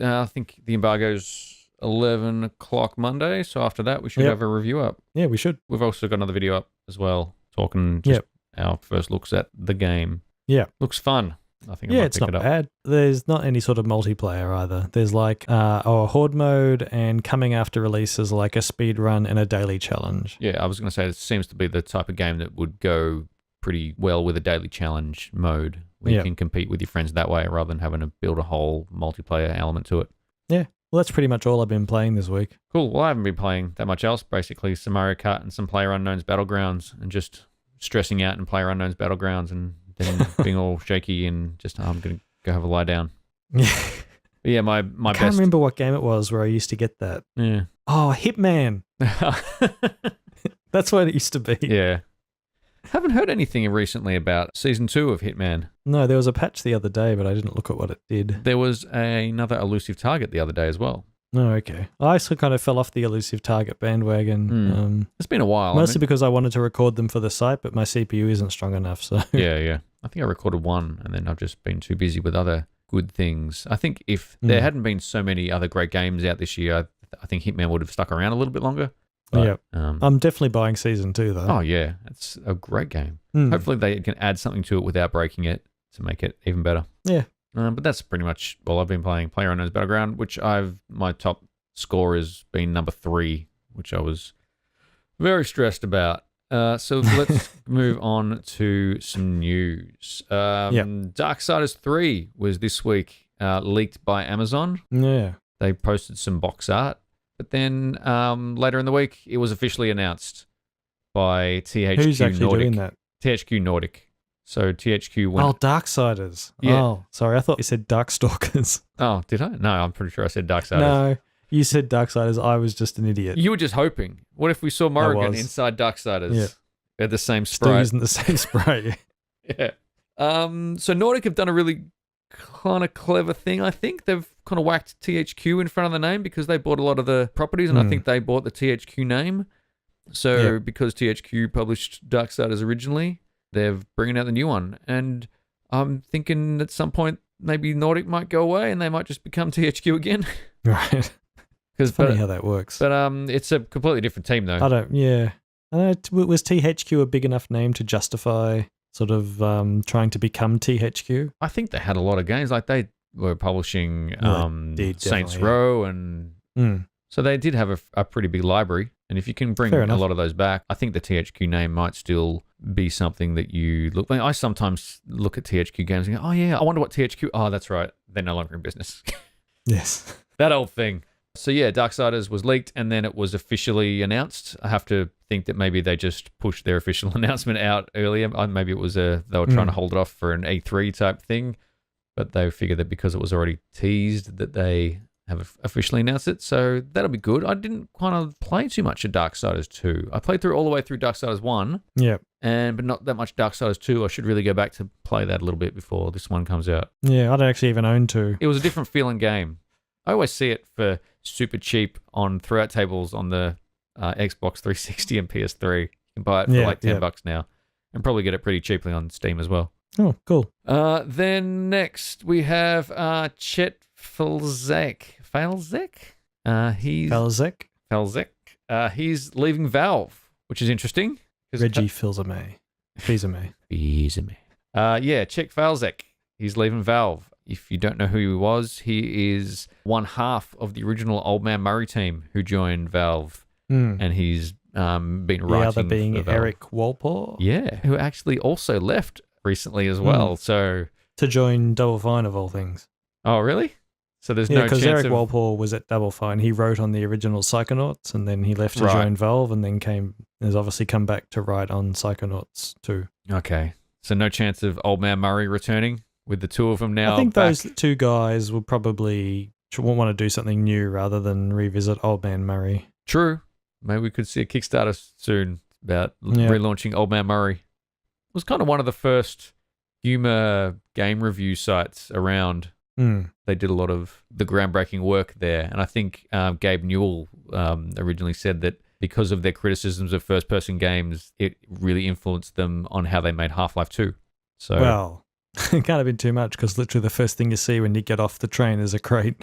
I think the embargo's 11 o'clock Monday, so after that we should have a review up. Yeah, we should. We've also got another video up as well, talking just our first looks at the game. Yeah. Looks fun. I think I might it's pick not it up. bad. There's not any sort of multiplayer either. There's like a horde mode, and coming after releases like a speed run and a daily challenge. Yeah, I was going to say it seems to be the type of game that would go pretty well with a daily challenge mode where you can compete with your friends that way rather than having to build a whole multiplayer element to it. Yeah, well, that's pretty much all I've been playing this week. Cool. Well, I haven't been playing that much else. Basically, some Mario Kart and some PlayerUnknown's Battlegrounds, and just stressing out in PlayerUnknown's Battlegrounds and then being all shaky and just, I'm going to go have a lie down. Yeah. But yeah, my I best. can't remember what game it was where I used to get that. Yeah. Oh, Hitman. That's what it used to be. Yeah. Haven't heard anything recently about Season 2 of Hitman. No, there was a patch the other day, but I didn't look at what it did. There was another elusive target the other day as well. Oh, okay. I also kind of fell off the elusive target bandwagon. It's been a while. Mostly because I wanted to record them for the site, but my CPU isn't strong enough. So Yeah. I think I recorded one, and then I've just been too busy with other good things. I think if there hadn't been so many other great games out this year, I think Hitman would have stuck around a little bit longer. But, I'm definitely buying Season 2, though. Oh, yeah. It's a great game. Hopefully they can add something to it without breaking it to make it even better. Yeah. But that's pretty much all I've been playing. PlayerUnknown's Battleground, which my top score has been number 3, which I was very stressed about. So let's move on to some news. Darksiders 3 was this week leaked by Amazon. Yeah. They posted some box art. But then later in the week, it was officially announced by THQ Who's actually Nordic. doing that? THQ Nordic. So THQ went... Oh, Darksiders. Yeah. Oh, sorry. I thought you said Darkstalkers. Oh, did I? No, I'm pretty sure I said Darksiders. No, you said Darksiders. I was just an idiot. You were just hoping. What if we saw Morrigan inside Darksiders? Yeah. They're the same Still sprite. using the same spray. Yeah. So Nordic have done a really kind of clever thing. I think they've kind of whacked THQ in front of the name because they bought a lot of the properties, and I think they bought the THQ name. So because THQ published Darksiders originally, they're bringing out the new one. And I'm thinking at some point maybe Nordic might go away and they might just become THQ again. Right. It's funny how that works. But it's a completely different team though. Was THQ a big enough name to justify sort of trying to become THQ? I think they had a lot of games. Like they were publishing Saints Row and so they did have a pretty big library. And if you can bring a lot of those back, I think the THQ name might still be something that you look. I sometimes look at THQ games and go, "Oh yeah, I wonder what THQ." Oh, that's right, they're no longer in business. Yes, that old thing. So yeah, Darksiders was leaked and then it was officially announced. I have to think that maybe they just pushed their official announcement out earlier. Maybe it was they were trying to hold it off for an E3 type thing, but they figured that because it was already teased that they have officially announced it, so that'll be good. I didn't kind of play too much of Darksiders 2. I played through all the way through Darksiders 1, but not that much Darksiders 2. I should really go back to play that a little bit before this one comes out. Yeah, I don't actually even own 2. It was a different feeling game. I always see it for super cheap on throughout tables on the Xbox 360 and PS3. You can buy it for like $10 now, and probably get it pretty cheaply on Steam as well. Oh, cool. Then next we have Chet Falzek. He's leaving Valve, which is interesting. Reggie Fils-Aimé. Chet Falzek. He's leaving Valve. If you don't know who he was, he is one half of the original Old Man Murray team who joined Valve. And he's been writing. The other being Eric Walpole. Yeah, who actually also left recently as well. So to join Double Fine of all things. Oh, really? So there's no chance because Eric Walpole was at Double Fine. He wrote on the original Psychonauts, and then he left to join Valve, and then has obviously come back to write on Psychonauts too. Okay, so no chance of Old Man Murray returning with the two of them now. I think those two guys will probably want to do something new rather than revisit Old Man Murray. True. Maybe we could see a Kickstarter soon about relaunching Old Man Murray. It was kind of one of the first humor game review sites around. They did a lot of the groundbreaking work there. And I think Gabe Newell originally said that because of their criticisms of first-person games, it really influenced them on how they made Half-Life 2. So, well, it can't have been too much because literally the first thing you see when you get off the train is a crate.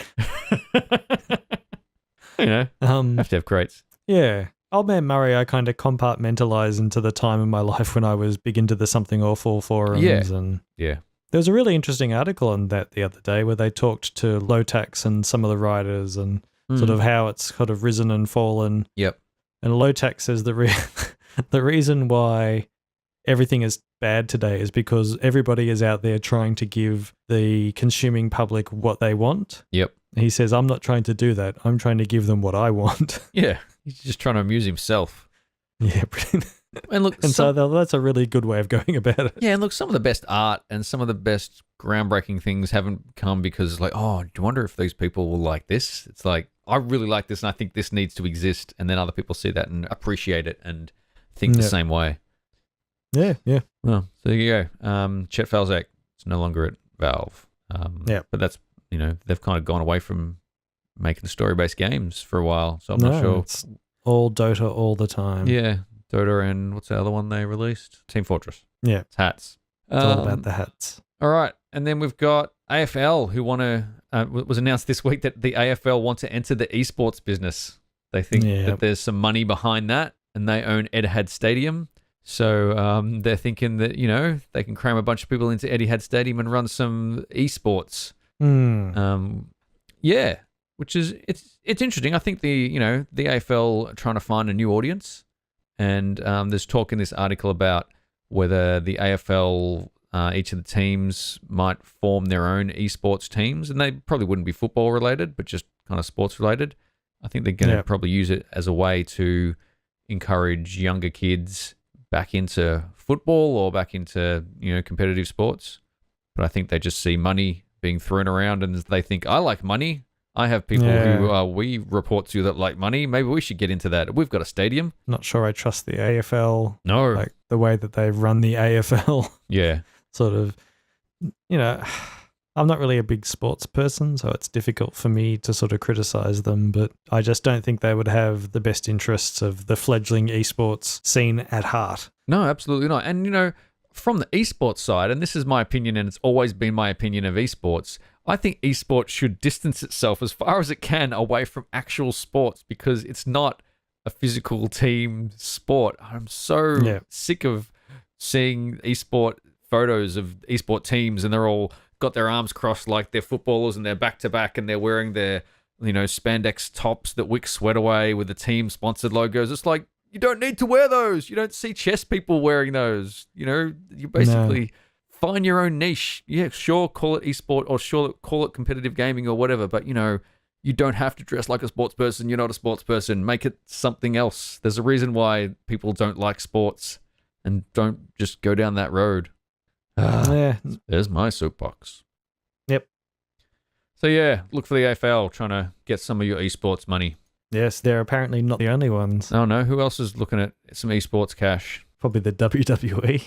Have to have crates. Yeah. Old Man Murray, I kind of compartmentalize into the time in my life when I was big into the Something Awful forums. Yeah. There was a really interesting article on that the other day where they talked to Lotax and some of the writers and sort of how it's sort of risen and fallen. Yep. And Lotax says the reason why everything is bad today is because everybody is out there trying to give the consuming public what they want. Yep. He says, I'm not trying to do that. I'm trying to give them what I want. Yeah. He's just trying to amuse himself. Yeah. And look, so that's a really good way of going about it. Yeah, and look, some of the best art and some of the best groundbreaking things haven't come because, like, oh, do you wonder if these people will like this? It's like, I really like this and I think this needs to exist. And then other people see that and appreciate it and think the same way. Yeah. Well, so there you go. Chet Falzak is no longer at Valve. But that's, they've kind of gone away from making story-based games for a while. So I'm not sure. It's all Dota all the time. Yeah. Dota and what's the other one they released? Team Fortress. Yeah. It's hats. It's all about the hats. All right. And then we've got AFL who want to, was announced this week that the AFL want to enter the esports business. They think that there's some money behind that and they own Etihad Stadium. So they're thinking that, they can cram a bunch of people into Etihad Stadium and run some esports. Yeah, which is, it's interesting. I think the AFL are trying to find a new audience. And there's talk in this article about whether the AFL, each of the teams might form their own esports teams, and they probably wouldn't be football related, but just kind of sports related. I think they're going to probably use it as a way to encourage younger kids back into football or back into competitive sports. But I think they just see money being thrown around, and they think, I like money. I have people who we report to that like money. Maybe we should get into that. We've got a stadium. Not sure I trust the AFL. No. Like the way that they run the AFL. Yeah. Sort of, I'm not really a big sports person, so it's difficult for me to sort of criticize them, but I just don't think they would have the best interests of the fledgling esports scene at heart. No, absolutely not. And, from the esports side, and this is my opinion, and it's always been my opinion of esports, I think esports should distance itself as far as it can away from actual sports because it's not a physical team sport. I'm so sick of seeing esport photos of esport teams and they're all got their arms crossed like they're footballers and they're back to back and they're wearing their, spandex tops that wick sweat away with the team sponsored logos. It's like, you don't need to wear those. You don't see chess people wearing those. You basically find your own niche. Yeah, sure, call it esport or sure, call it competitive gaming or whatever. But, you don't have to dress like a sports person. You're not a sports person. Make it something else. There's a reason why people don't like sports and don't just go down that road. There's my soapbox. Yep. So, look for the AFL trying to get some of your esports money. Yes, they're apparently not the only ones. Oh, no. Who else is looking at some esports cash? Probably the WWE.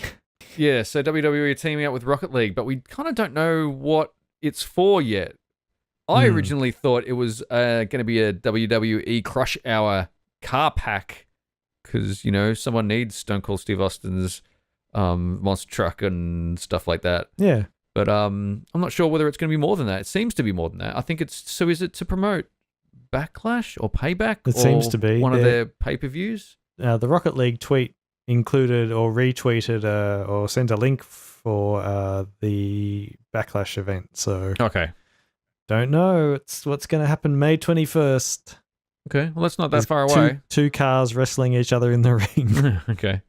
Yeah, so WWE are teaming up with Rocket League, but we kind of don't know what it's for yet. I originally thought it was going to be a WWE Crush Hour car pack because, someone needs Stone Cold Steve Austin's monster truck and stuff like that. Yeah. But I'm not sure whether it's going to be more than that. It seems to be more than that. I think so is it to promote Backlash or Payback? It seems to be. One of their pay-per-views? The Rocket League tweet included or retweeted or sent a link for the Backlash event. So okay. Don't know. It's what's going to happen May 21st. Okay. Well, that's not that far away. Two cars wrestling each other in the ring. Okay.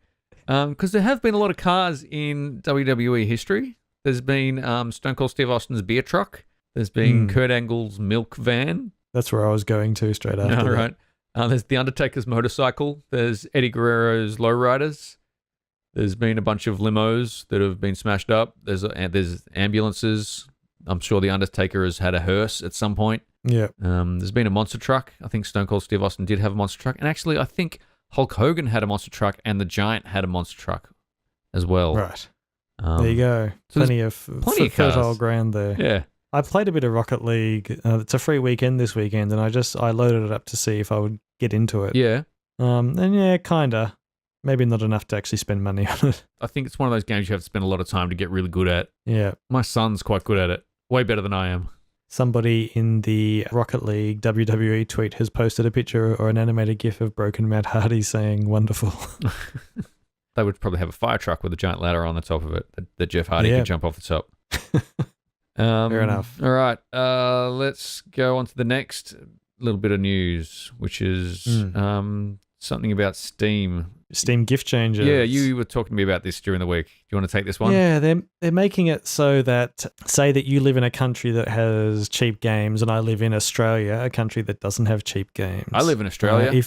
Because there have been a lot of cars in WWE history. There's been Stone Cold Steve Austin's beer truck. There's been Kurt Angle's milk van. That's where I was going to straight after that. Right. There's The Undertaker's motorcycle. There's Eddie Guerrero's lowriders. There's been a bunch of limos that have been smashed up. There's ambulances. I'm sure The Undertaker has had a hearse at some point. Yeah. There's been a monster truck. I think Stone Cold Steve Austin did have a monster truck. And actually, I think Hulk Hogan had a monster truck and The Giant had a monster truck as well. Right. There you go. Plenty of fertile ground there. Yeah. I played a bit of Rocket League. It's a free weekend this weekend, and I loaded it up to see if I would get into it. Yeah. And yeah, kinda. Maybe not enough to actually spend money on it. I think it's one of those games you have to spend a lot of time to get really good at. Yeah. My son's quite good at it. Way better than I am. Somebody in the Rocket League WWE tweet has posted a picture or an animated GIF of broken Matt Hardy saying "wonderful." They would probably have a fire truck with a giant ladder on the top of it that Jeff Hardy could jump off the top. Fair enough. All right. Let's go on to the next little bit of news, which is something about Steam. Steam gift changes. Yeah, you were talking to me about this during the week. Do you want to take this one? Yeah, they're making it so that, say that you live in a country that has cheap games and I live in Australia, a country that doesn't have cheap games. I live in Australia.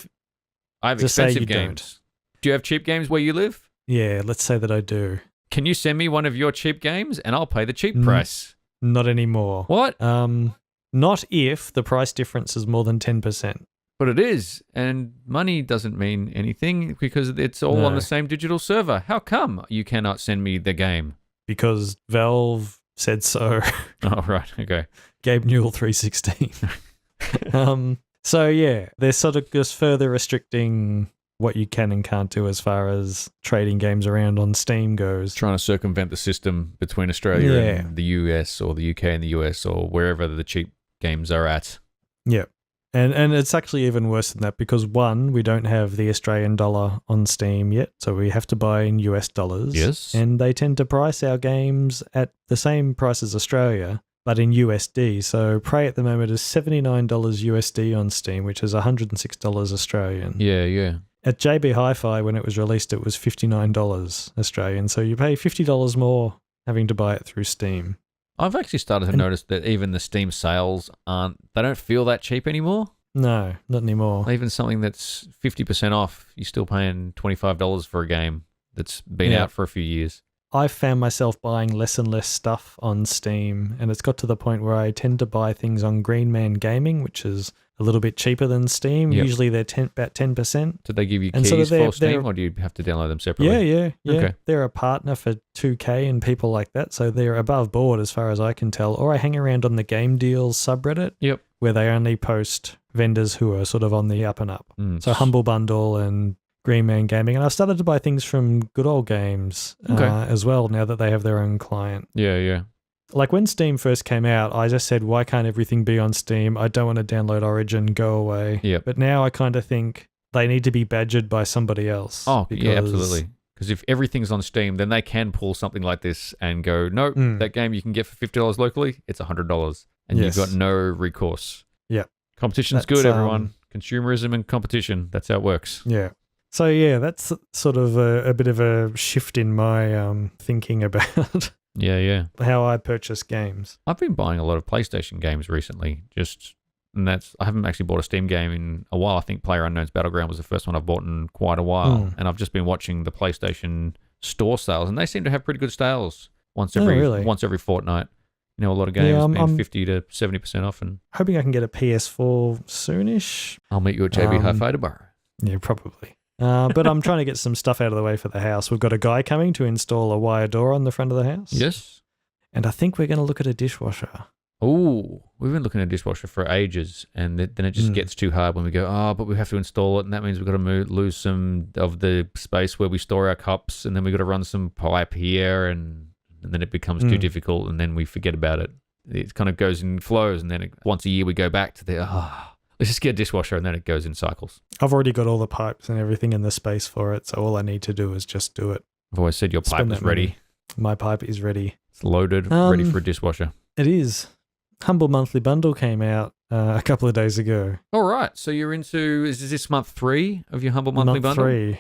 I have expensive games. Don't. Do you have cheap games where you live? Yeah, let's say that I do. Can you send me one of your cheap games and I'll pay the cheap price? Not anymore. What? Not if the price difference is more than 10%. But it is, and money doesn't mean anything because it's all on the same digital server. How come you cannot send me the game? Because Valve said so. Oh, right. Okay. Gabe Newell 316. So yeah, they're sort of just further restricting what you can and can't do as far as trading games around on Steam goes. Trying to circumvent the system between Australia and the US or the UK and the US or wherever the cheap games are at. Yeah. And it's actually even worse than that because, one, we don't have the Australian dollar on Steam yet, so we have to buy in US dollars. Yes. And they tend to price our games at the same price as Australia, but in USD. So Prey at the moment is $79 USD on Steam, which is $106 Australian. Yeah, yeah. At JB Hi-Fi, when it was released, it was $59 Australian. So you pay $50 more having to buy it through Steam. I've actually started to notice that even the Steam sales they don't feel that cheap anymore. No, not anymore. Even something that's 50% off, you're still paying $25 for a game that's been out for a few years. I've found myself buying less and less stuff on Steam, and it's got to the point where I tend to buy things on Green Man Gaming, which is a little bit cheaper than Steam. Yep. Usually they're about 10%. Did they give you keys for Steam, or do you have to download them separately? Yeah. Okay. They're a partner for 2K and people like that, so they're above board as far as I can tell. Or I hang around on the Game Deals subreddit, where they only post vendors who are sort of on the up and up. So Humble Bundle and Green Man Gaming. And I've started to buy things from Good Old Games as well, now that they have their own client. Yeah. Like when Steam first came out, I just said, why can't everything be on Steam? I don't want to download Origin, go away. Yep. But now I kind of think they need to be badgered by somebody else. Oh, yeah, absolutely. Because if everything's on Steam, then they can pull something like this and go, no, that game you can get for $50 locally, it's $100. And you've got no recourse. Yeah. Competition's good, everyone. Consumerism and competition, that's how it works. Yeah. So yeah, that's sort of a bit of a shift in my thinking about how I purchase games. I've been buying a lot of PlayStation games recently. I haven't actually bought a Steam game in a while. I think PlayerUnknown's Battleground was the first one I've bought in quite a while. And I've just been watching the PlayStation store sales, and they seem to have pretty good sales once every fortnight. You know, a lot of games being 50 to 70% off. And hoping I can get a PS4 soonish. I'll meet you at JB Hi-Fi tomorrow. Yeah, probably. But I'm trying to get some stuff out of the way for the house. We've got a guy coming to install a wire door on the front of the house. Yes. And I think we're going to look at a dishwasher. Oh, we've been looking at a dishwasher for ages, and then it just gets too hard when we go, but we have to install it, and that means we've got to lose some of the space where we store our cups, and then we've got to run some pipe here, and then it becomes too difficult, and then we forget about it. It kind of goes in flows, and then once a year we go back to let's just get a dishwasher, and then it goes in cycles. I've already got all the pipes and everything in the space for it, so all I need to do is just do it. I've always said your pipe is ready. My pipe is ready. It's loaded, ready for a dishwasher. It is. Humble Monthly Bundle came out a couple of days ago. All right, so you're into, is this month 3 of your Humble Monthly Bundle? Month 3.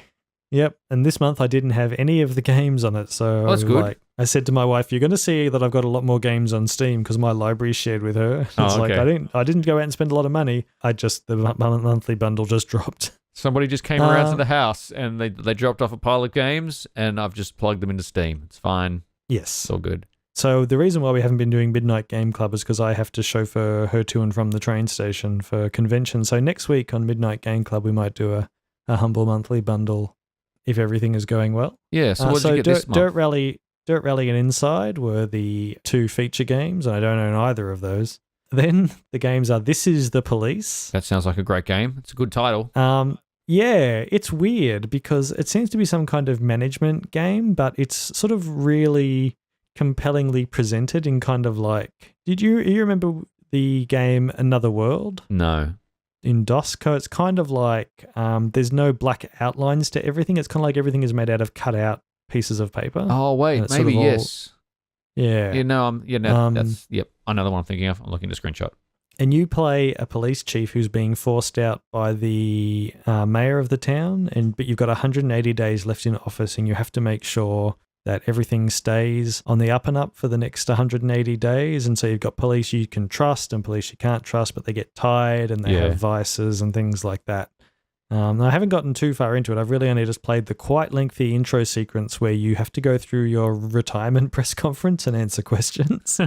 Yep, and this month I didn't have any of the games on it, so that's good. I said to my wife, "You're going to see that I've got a lot more games on Steam because my library's shared with her." Like I didn't go out and spend a lot of money. The monthly bundle just dropped. Somebody just came around to the house and they dropped off a pile of games, and I've just plugged them into Steam. It's fine. Yes, it's all good. So the reason why we haven't been doing Midnight Game Club is because I have to chauffeur her to and from the train station for convention. So next week on Midnight Game Club, we might do a Humble Monthly Bundle if everything is going well. Yeah, so what did you get this month? Dirt Dirt Rally and Inside were the 2 feature games, and I don't own either of those. Then the games are This Is the Police. That sounds like a great game. It's a good title. Yeah, it's weird because it seems to be some kind of management game, but it's sort of really compellingly presented in kind of like... You remember the game Another World? No. In DOSCO, it's kind of like there's no black outlines to everything. It's kind of like everything is made out of cut out pieces of paper. Oh, wait, maybe yes. Yeah. That's, yep, another one I'm thinking of. I'm looking at a screenshot. And you play a police chief who's being forced out by the mayor of the town, but you've got 180 days left in office, and you have to make sure that everything stays on the up and up for the next 180 days. And so you've got police you can trust and police you can't trust, but they get tired and they have vices and things like that. I haven't gotten too far into it. I've really only just played the quite lengthy intro sequence where you have to go through your retirement press conference and answer questions.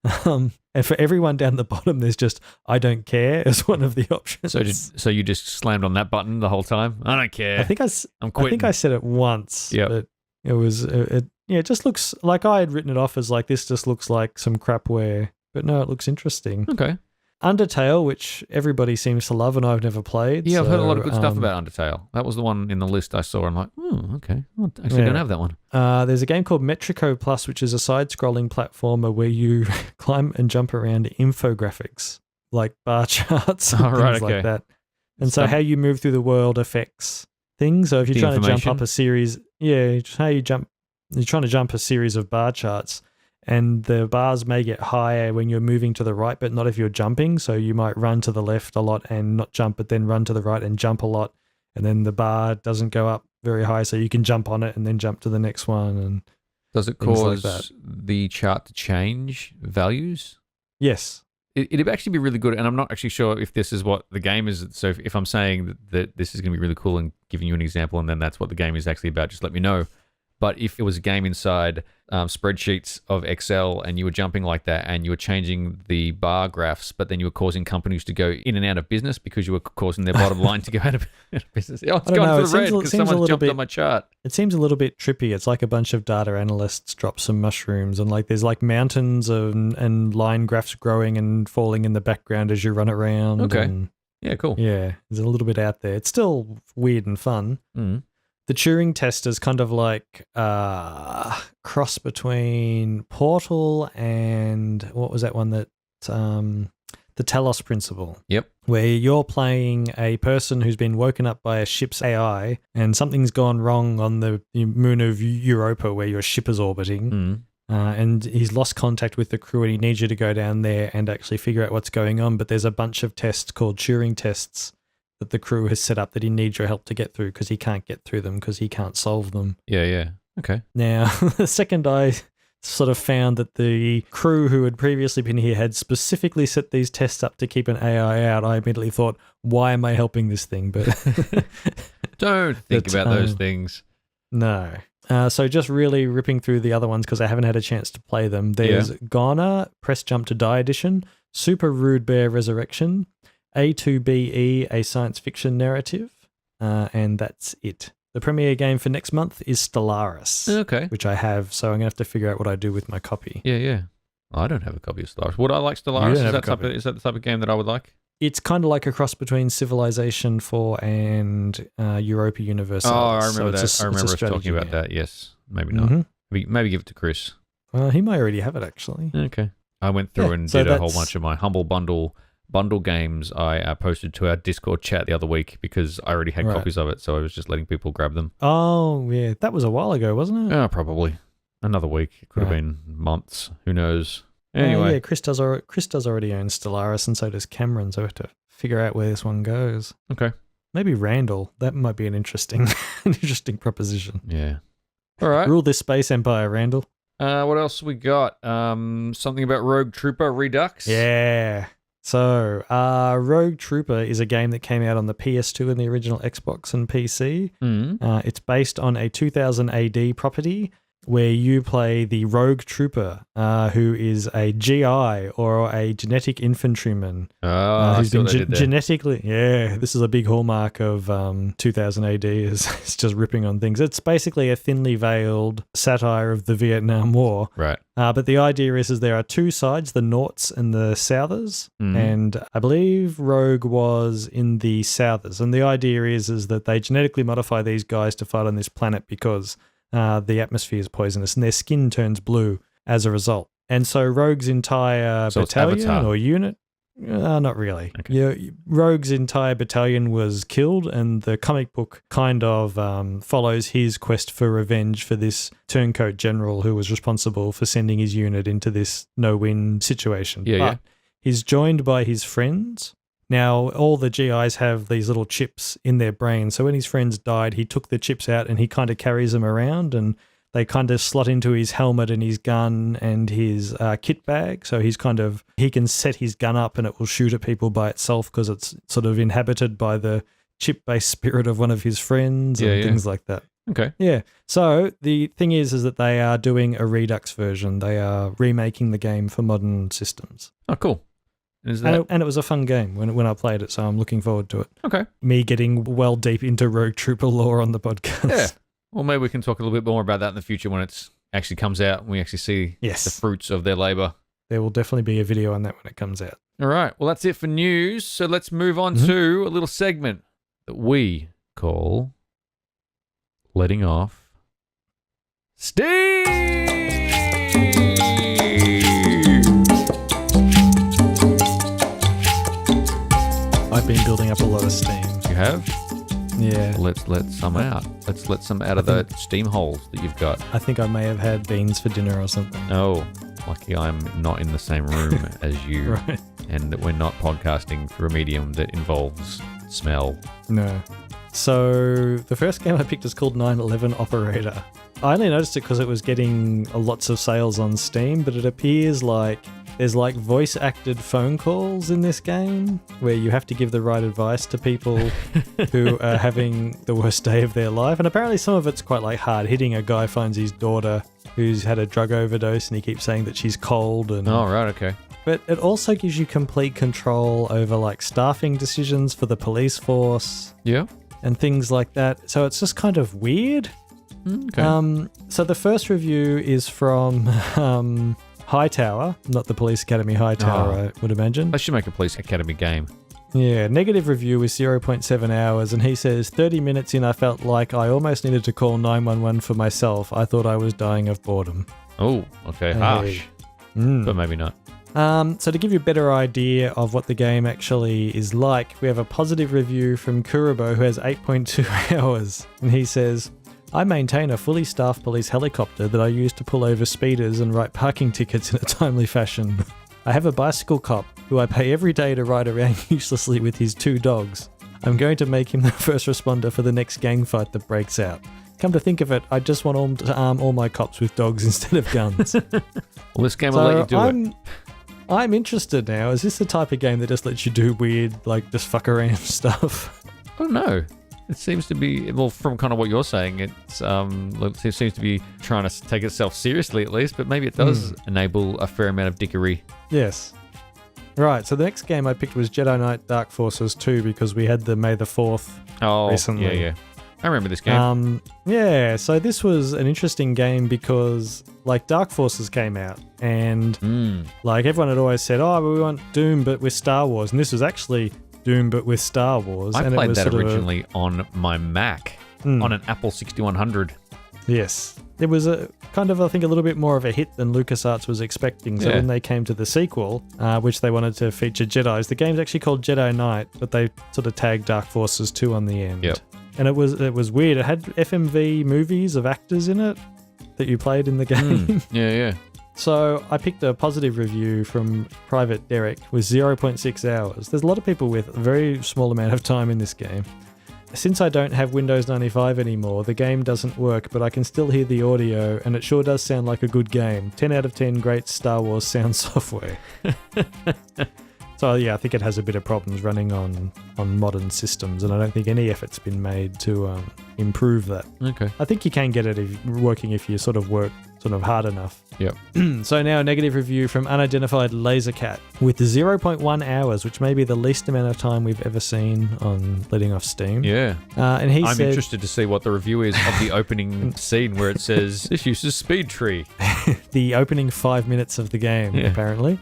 And for everyone down the bottom, there's just, I don't care as one of the options. So you just slammed on that button the whole time? I don't care. I'm quitting. I think I said it once. Yeah. But it just looks like I had written it off as like, this just looks like some crapware. But no, it looks interesting. Okay. Undertale, which everybody seems to love and I've never played. Yeah, I've heard a lot of good stuff about Undertale. That was the one in the list I saw. I'm like, okay. I actually don't have that one. There's a game called Metrico Plus, which is a side-scrolling platformer where you climb and jump around infographics, like bar charts and things like that. And so how you move through the world affects things. So if you're trying to jump up a series, you're trying to jump a series of bar charts, and the bars may get higher when you're moving to the right, but not if you're jumping. So you might run to the left a lot and not jump, but then run to the right and jump a lot. And then the bar doesn't go up very high, so you can jump on it and then jump to the next one. And does it cause the chart to change values? Yes. It'd actually be really good, and I'm not actually sure if this is what the game is. So if I'm saying that this is going to be really cool and giving you an example, and then that's what the game is actually about, just let me know. But if it was a game inside spreadsheets of Excel and you were jumping like that and you were changing the bar graphs, but then you were causing companies to go in and out of business because you were causing their bottom line to go out of business. Oh, it's going to the red because someone jumped on my chart. It seems a little bit trippy. It's like a bunch of data analysts drop some mushrooms and like there's like mountains and line graphs growing and falling in the background as you run around. Okay. Yeah, cool. Yeah, it's a little bit out there. It's still weird and fun. Mm. The Turing test is kind of like cross between Portal and what was that one that the Talos Principle. Yep. Where you're playing a person who's been woken up by a ship's AI and something's gone wrong on the moon of Europa where your ship is orbiting. Mm. And he's lost contact with the crew and he needs you to go down there and actually figure out what's going on. But there's a bunch of tests called Turing tests that the crew has set up that he needs your help to get through because he can't get through them because he can't solve them. Yeah. Okay. Now, the second I sort of found that the crew who had previously been here had specifically set these tests up to keep an AI out, I immediately thought, why am I helping this thing? But don't think about those things. No. So just really ripping through the other ones because I haven't had a chance to play them. There's Ghana, Press Jump to Die Edition, Super Rude Bear Resurrection, A2BE, a science fiction narrative, and that's it. The premiere game for next month is Stellaris, okay, which I have, so I'm going to have to figure out what I do with my copy. Yeah. I don't have a copy of Stellaris. Would I like Stellaris? Is that the type of game that I would like? It's kind of like a cross between Civilization 4 and Europa Universalis. Oh, I remember that. I remember us talking about that. Yes, maybe not. Mm-hmm. Maybe give it to Chris. He might already have it, actually. Okay. I went through and did a whole bunch of my Humble Bundle games I posted to our Discord chat the other week because I already had copies of it, so I was just letting people grab them. Oh, yeah. That was a while ago, wasn't it? Probably. Another week. It could have been months. Who knows? Anyway. Yeah, Chris does already own Stellaris, and so does Cameron, so we have to figure out where this one goes. Okay. Maybe Randall. That might be an interesting proposition. Yeah. All right. Rule this space empire, Randall. What else we got? Something about Rogue Trooper Redux? Yeah. So, Rogue Trooper is a game that came out on the PS2 and the original Xbox and PC. Mm. It's based on a 2000 AD property where you play the rogue trooper, who is a GI or a genetic infantryman. Who's been genetically... Yeah, this is a big hallmark of 2000 AD, is it's just ripping on things. It's basically a thinly veiled satire of the Vietnam War. Right. But the idea is there are two sides, the Norths and the Southers, and I believe Rogue was in the Southers. And the idea is that they genetically modify these guys to fight on this planet because the atmosphere is poisonous and their skin turns blue as a result. And so Rogue's entire battalion or unit... not really. Okay. Yeah, Rogue's entire battalion was killed, and the comic book kind of follows his quest for revenge for this turncoat general who was responsible for sending his unit into this no-win situation. But he's joined by his friends. Now, all the GIs have these little chips in their brain, so when his friends died, he took the chips out and he kind of carries them around, and they kind of slot into his helmet and his gun and his kit bag. So he can set his gun up and it will shoot at people by itself because it's sort of inhabited by the chip-based spirit of one of his friends and things like that. Okay. Yeah. So the thing is that they are doing a Redux version. They are remaking the game for modern systems. Oh, cool. And it was a fun game when I played it, so I'm looking forward to it. Okay. Me getting well deep into Rogue Trooper lore on the podcast. Yeah. Well, maybe we can talk a little bit more about that in the future when it actually comes out and we actually see the fruits of their labor. There will definitely be a video on that when it comes out. All right. Well, that's it for news. So let's move on to a little segment that we call Letting Off Steam. I've been building up a lot of steam. You have? Yeah. Let's let some out. Let's let some out of the steam holes that you've got. I think I may have had beans for dinner or something. Oh, lucky I'm not in the same room as you. Right. And that we're not podcasting through a medium that involves smell. No. So the first game I picked is called 9/11 Operator. I only noticed it because it was getting lots of sales on Steam, but it appears like there's like voice acted phone calls in this game where you have to give the right advice to people who are having the worst day of their life. And apparently some of it's quite like hard hitting. A guy finds his daughter who's had a drug overdose and he keeps saying that she's cold. And oh, right, okay. But it also gives you complete control over like staffing decisions for the police force. Yeah. And things like that. So it's just kind of weird. Okay. So the first review is from Hightower, not the Police Academy Hightower, I would imagine. They should make a Police Academy game. Yeah, negative review is 0.7 hours, and he says, 30 minutes in, I felt like I almost needed to call 911 for myself. I thought I was dying of boredom. Oh, okay, harsh. But maybe not. So to give you a better idea of what the game actually is like, we have a positive review from Kurobo, who has 8.2 hours, and he says, I maintain a fully staffed police helicopter that I use to pull over speeders and write parking tickets in a timely fashion. I have a bicycle cop who I pay every day to ride around uselessly with his 2 dogs. I'm going to make him the first responder for the next gang fight that breaks out. Come to think of it, I just want to arm all my cops with dogs instead of guns. Well, this game will let you do it. I'm interested now. Is this the type of game that just lets you do weird, like just fuck around stuff? Oh no. It seems to be, well, from kind of what you're saying, it seems to be trying to take itself seriously at least, but maybe it does enable a fair amount of dickery. Yes. Right, so the next game I picked was Jedi Knight Dark Forces 2 because we had the May the 4th recently. Yeah. I remember this game. Yeah, so this was an interesting game because, like, Dark Forces came out and, like, everyone had always said, oh, we want Doom but with Star Wars, and this was actually Doom but with Star Wars. I played that originally on my Mac, on an Apple 6100. Yes. It was a kind of, I think, a little bit more of a hit than LucasArts was expecting. So when they came to the sequel, which they wanted to feature Jedis, the game's actually called Jedi Knight, but they sort of tagged Dark Forces 2 on the end. Yep. And it was weird. It had FMV movies of actors in it that you played in the game. Yeah. So I picked a positive review from Private Derek with 0.6 hours. There's a lot of people with a very small amount of time in this game. Since I don't have Windows 95 anymore, the game doesn't work, but I can still hear the audio, and it sure does sound like a good game. 10 out of 10 great Star Wars sound software. So yeah, I think it has a bit of problems running on modern systems, and I don't think any effort's been made to improve that. Okay. I think you can get it working if you sort of work sort of hard enough. Yep. So now a negative review from unidentified Lasercat with 0.1 hours, which may be the least amount of time we've ever seen on letting off Steam. Yeah. And he I'm said, interested to see what the review is of the opening scene where it says, this uses speed tree. the opening 5 minutes of the game, apparently.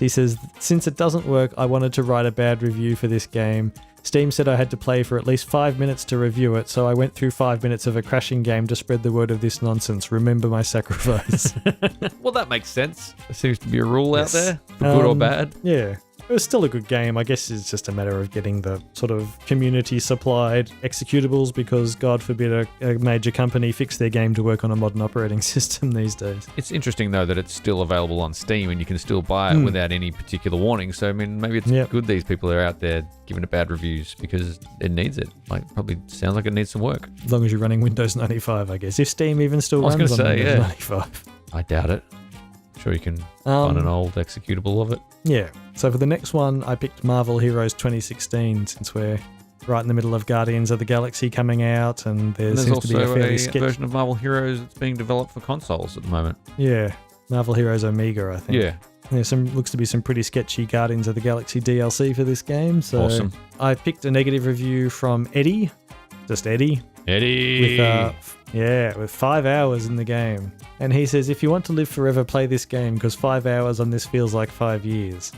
He says, since it doesn't work, I wanted to write a bad review for this game. Steam said I had to play for at least 5 minutes to review it, so I went through 5 minutes of a crashing game to spread the word of this nonsense. Remember my sacrifice. Well, that makes sense. There seems to be a rule out there, for good or bad. Yeah. It was still a good game. I guess it's just a matter of getting the sort of community-supplied executables because, God forbid, a major company fix their game to work on a modern operating system these days. It's interesting, though, that it's still available on Steam and you can still buy it without any particular warning. So, I mean, maybe it's good these people are out there giving it bad reviews because it needs it. Like, probably sounds like it needs some work. As long as you're running Windows 95, I guess. If Steam even still runs on Windows 95. I doubt it. I'm sure you can find an old executable of it. Yeah. So for the next one, I picked Marvel Heroes 2016 since we're right in the middle of Guardians of the Galaxy coming out, and there's seems to be a fairly also a version of Marvel Heroes that's being developed for consoles at the moment. Yeah. Marvel Heroes Omega, I think. Yeah. There's looks to be some pretty sketchy Guardians of the Galaxy DLC for this game. So awesome. I picked a negative review from Eddie. Just Eddie. Eddie. With 5 hours in the game. And he says, if you want to live forever, play this game because 5 hours on this feels like 5 years.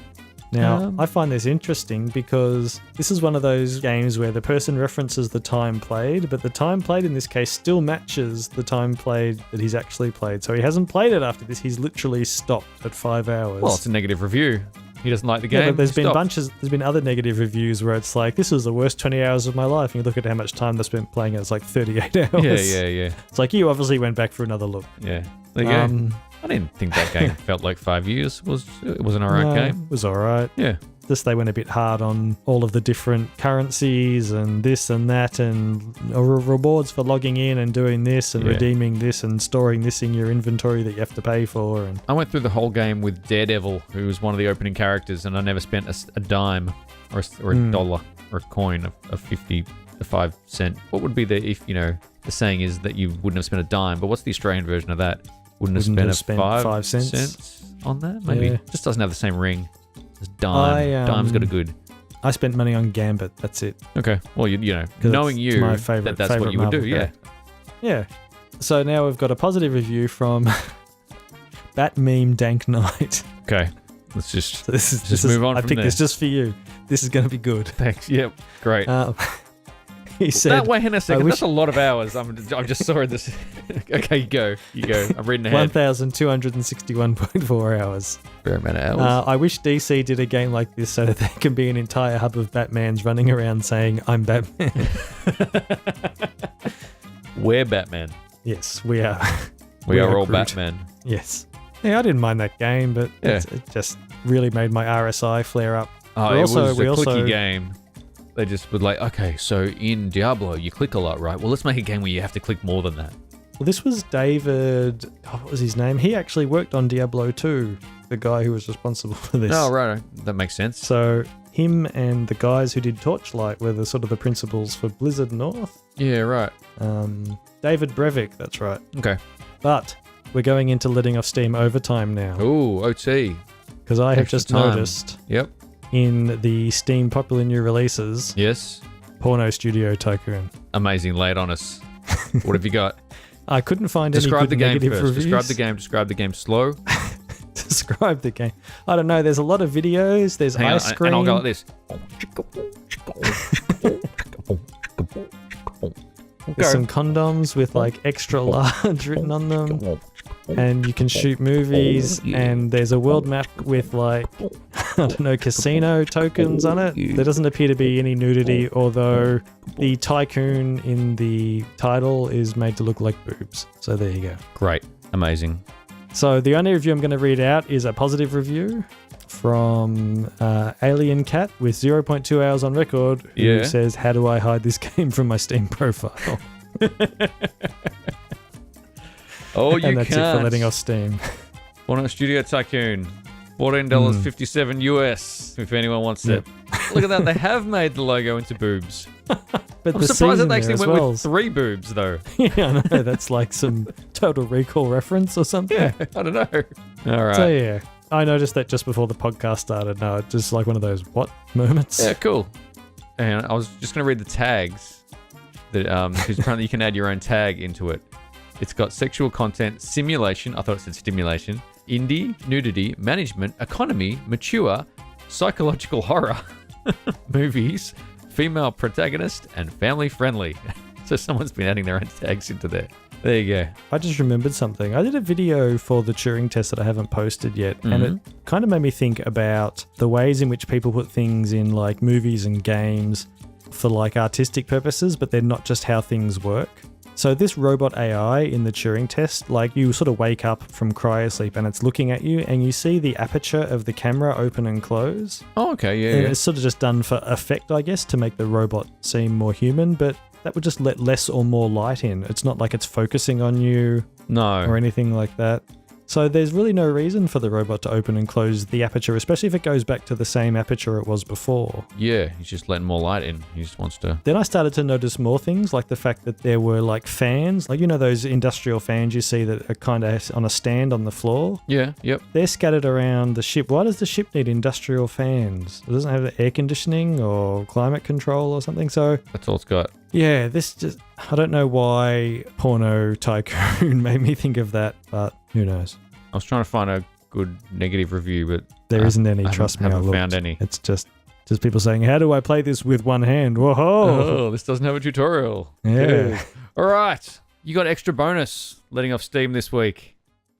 Now, I find this interesting because this is one of those games where the person references the time played, but the time played in this case still matches the time played that he's actually played. So he hasn't played it after this. He's literally stopped at 5 hours. Well, it's a negative review. He doesn't like the game. Yeah, but there's been other negative reviews where it's like, this was the worst 20 hours of my life. And you look at how much time they spent playing it, it's like 38 hours. Yeah. It's like, you obviously went back for another look. Yeah. There you go. I didn't think that game felt like 5 years. It was an alright game. It was alright. Yeah. Just they went a bit hard on all of the different currencies and this and that and rewards for logging in and doing this and redeeming this and storing this in your inventory that you have to pay for. And I went through the whole game with Daredevil, who was one of the opening characters, and I never spent a dime or a dollar or a coin of 50 to 5 cent. What would be the saying is that you wouldn't have spent a dime, but what's the Australian version of that? Wouldn't have spent 5 cents on that? Maybe. Yeah. Just doesn't have the same ring. It's dime. Dime's got a good. I spent money on Gambit. That's it. Okay. Well, knowing you, my favorite, that's what you would do. Yeah. Yeah. So now we've got a positive review from Bat Meme Dank Knight. Okay. Let's just this move on. I picked this just for you. This is going to be good. Thanks. Yep. Great. He said, wait a second. That's a lot of hours. I just saw this. Okay, you go. I'm reading ahead. 1,261.4 hours. Fair amount of hours. I wish DC did a game like this so that there can be an entire hub of Batmans running around saying, I'm Batman. We're Batman. Yes, we are. We are all Batman. Yes. Yeah, I didn't mind that game, but it just really made my RSI flare up. Oh, it was a clicky game. They just would like, okay, so in Diablo, you click a lot, right? Well, let's make a game where you have to click more than that. Well, this was David, what was his name? He actually worked on Diablo 2, the guy who was responsible for this. Oh, right. That makes sense. So him and the guys who did Torchlight were the sort of the principals for Blizzard North. Yeah, right. David Brevik, that's right. Okay. But we're going into letting off Steam overtime now. Ooh, OT. Because I have just noticed in the Steam popular new releases, yes, Porno Studio Tycoon. Amazing, lay it on us. What have you got? I couldn't find any good negative reviews. Describe the game slow. Describe the game. I don't know. There's a lot of videos. There's ice cream. And I'll go like this. There's some condoms with like extra large written on them. And you can shoot movies. And there's a world map with like, I don't know, casino tokens on it. There doesn't appear to be any nudity, although the tycoon in the title is made to look like boobs. So there you go. Great. Amazing. So the only review I'm going to read out is a positive review from Alien Cat with 0.2 hours on record, who says, how do I hide this game from my Steam profile? Oh, you and that's can't. it for letting off Steam. Porno Studio Tycoon. $14.57 US, if anyone wants it. Look at that. They have made the logo into boobs. But I'm surprised that they actually went with 3 boobs, though. Yeah, I know. That's like some Total Recall reference or something. Yeah, I don't know. All right. So, yeah. I noticed that just before the podcast started. No, it's just like one of those what moments. Yeah, cool. And I was just going to read the tags that because apparently you can add your own tag into it. It's got sexual content, simulation. I thought it said stimulation. Indie, nudity, management, economy, mature, psychological horror, movies, female protagonist, and family friendly. So someone's been adding their own tags into there. There you go. I just remembered something. I did a video for the Turing test that I haven't posted yet, and it kind of made me think about the ways in which people put things in like movies and games for like artistic purposes, but they're not just how things work. So this robot AI in the Turing test, like you sort of wake up from cryosleep and it's looking at you and you see the aperture of the camera open and close. Oh, okay, yeah. And it's sort of just done for effect, I guess, to make the robot seem more human, but that would just let less or more light in. It's not like it's focusing on you or anything like that. So there's really no reason for the robot to open and close the aperture, especially if it goes back to the same aperture it was before. Yeah, he's just letting more light in. He just wants to... Then I started to notice more things, like the fact that there were like fans, like, you know, those industrial fans you see that are kind of on a stand on the floor? Yeah, yep. They're scattered around the ship. Why does the ship need industrial fans? It doesn't have air conditioning or climate control or something, so... That's all it's got. Yeah, this just... I don't know why Porno Tycoon made me think of that, but who knows? I was trying to find a good negative review, but... There isn't any, trust me. I haven't found any. It's just people saying, how do I play this with one hand? Whoa! Oh, this doesn't have a tutorial. Yeah. Good. All right. You got extra bonus letting off Steam this week.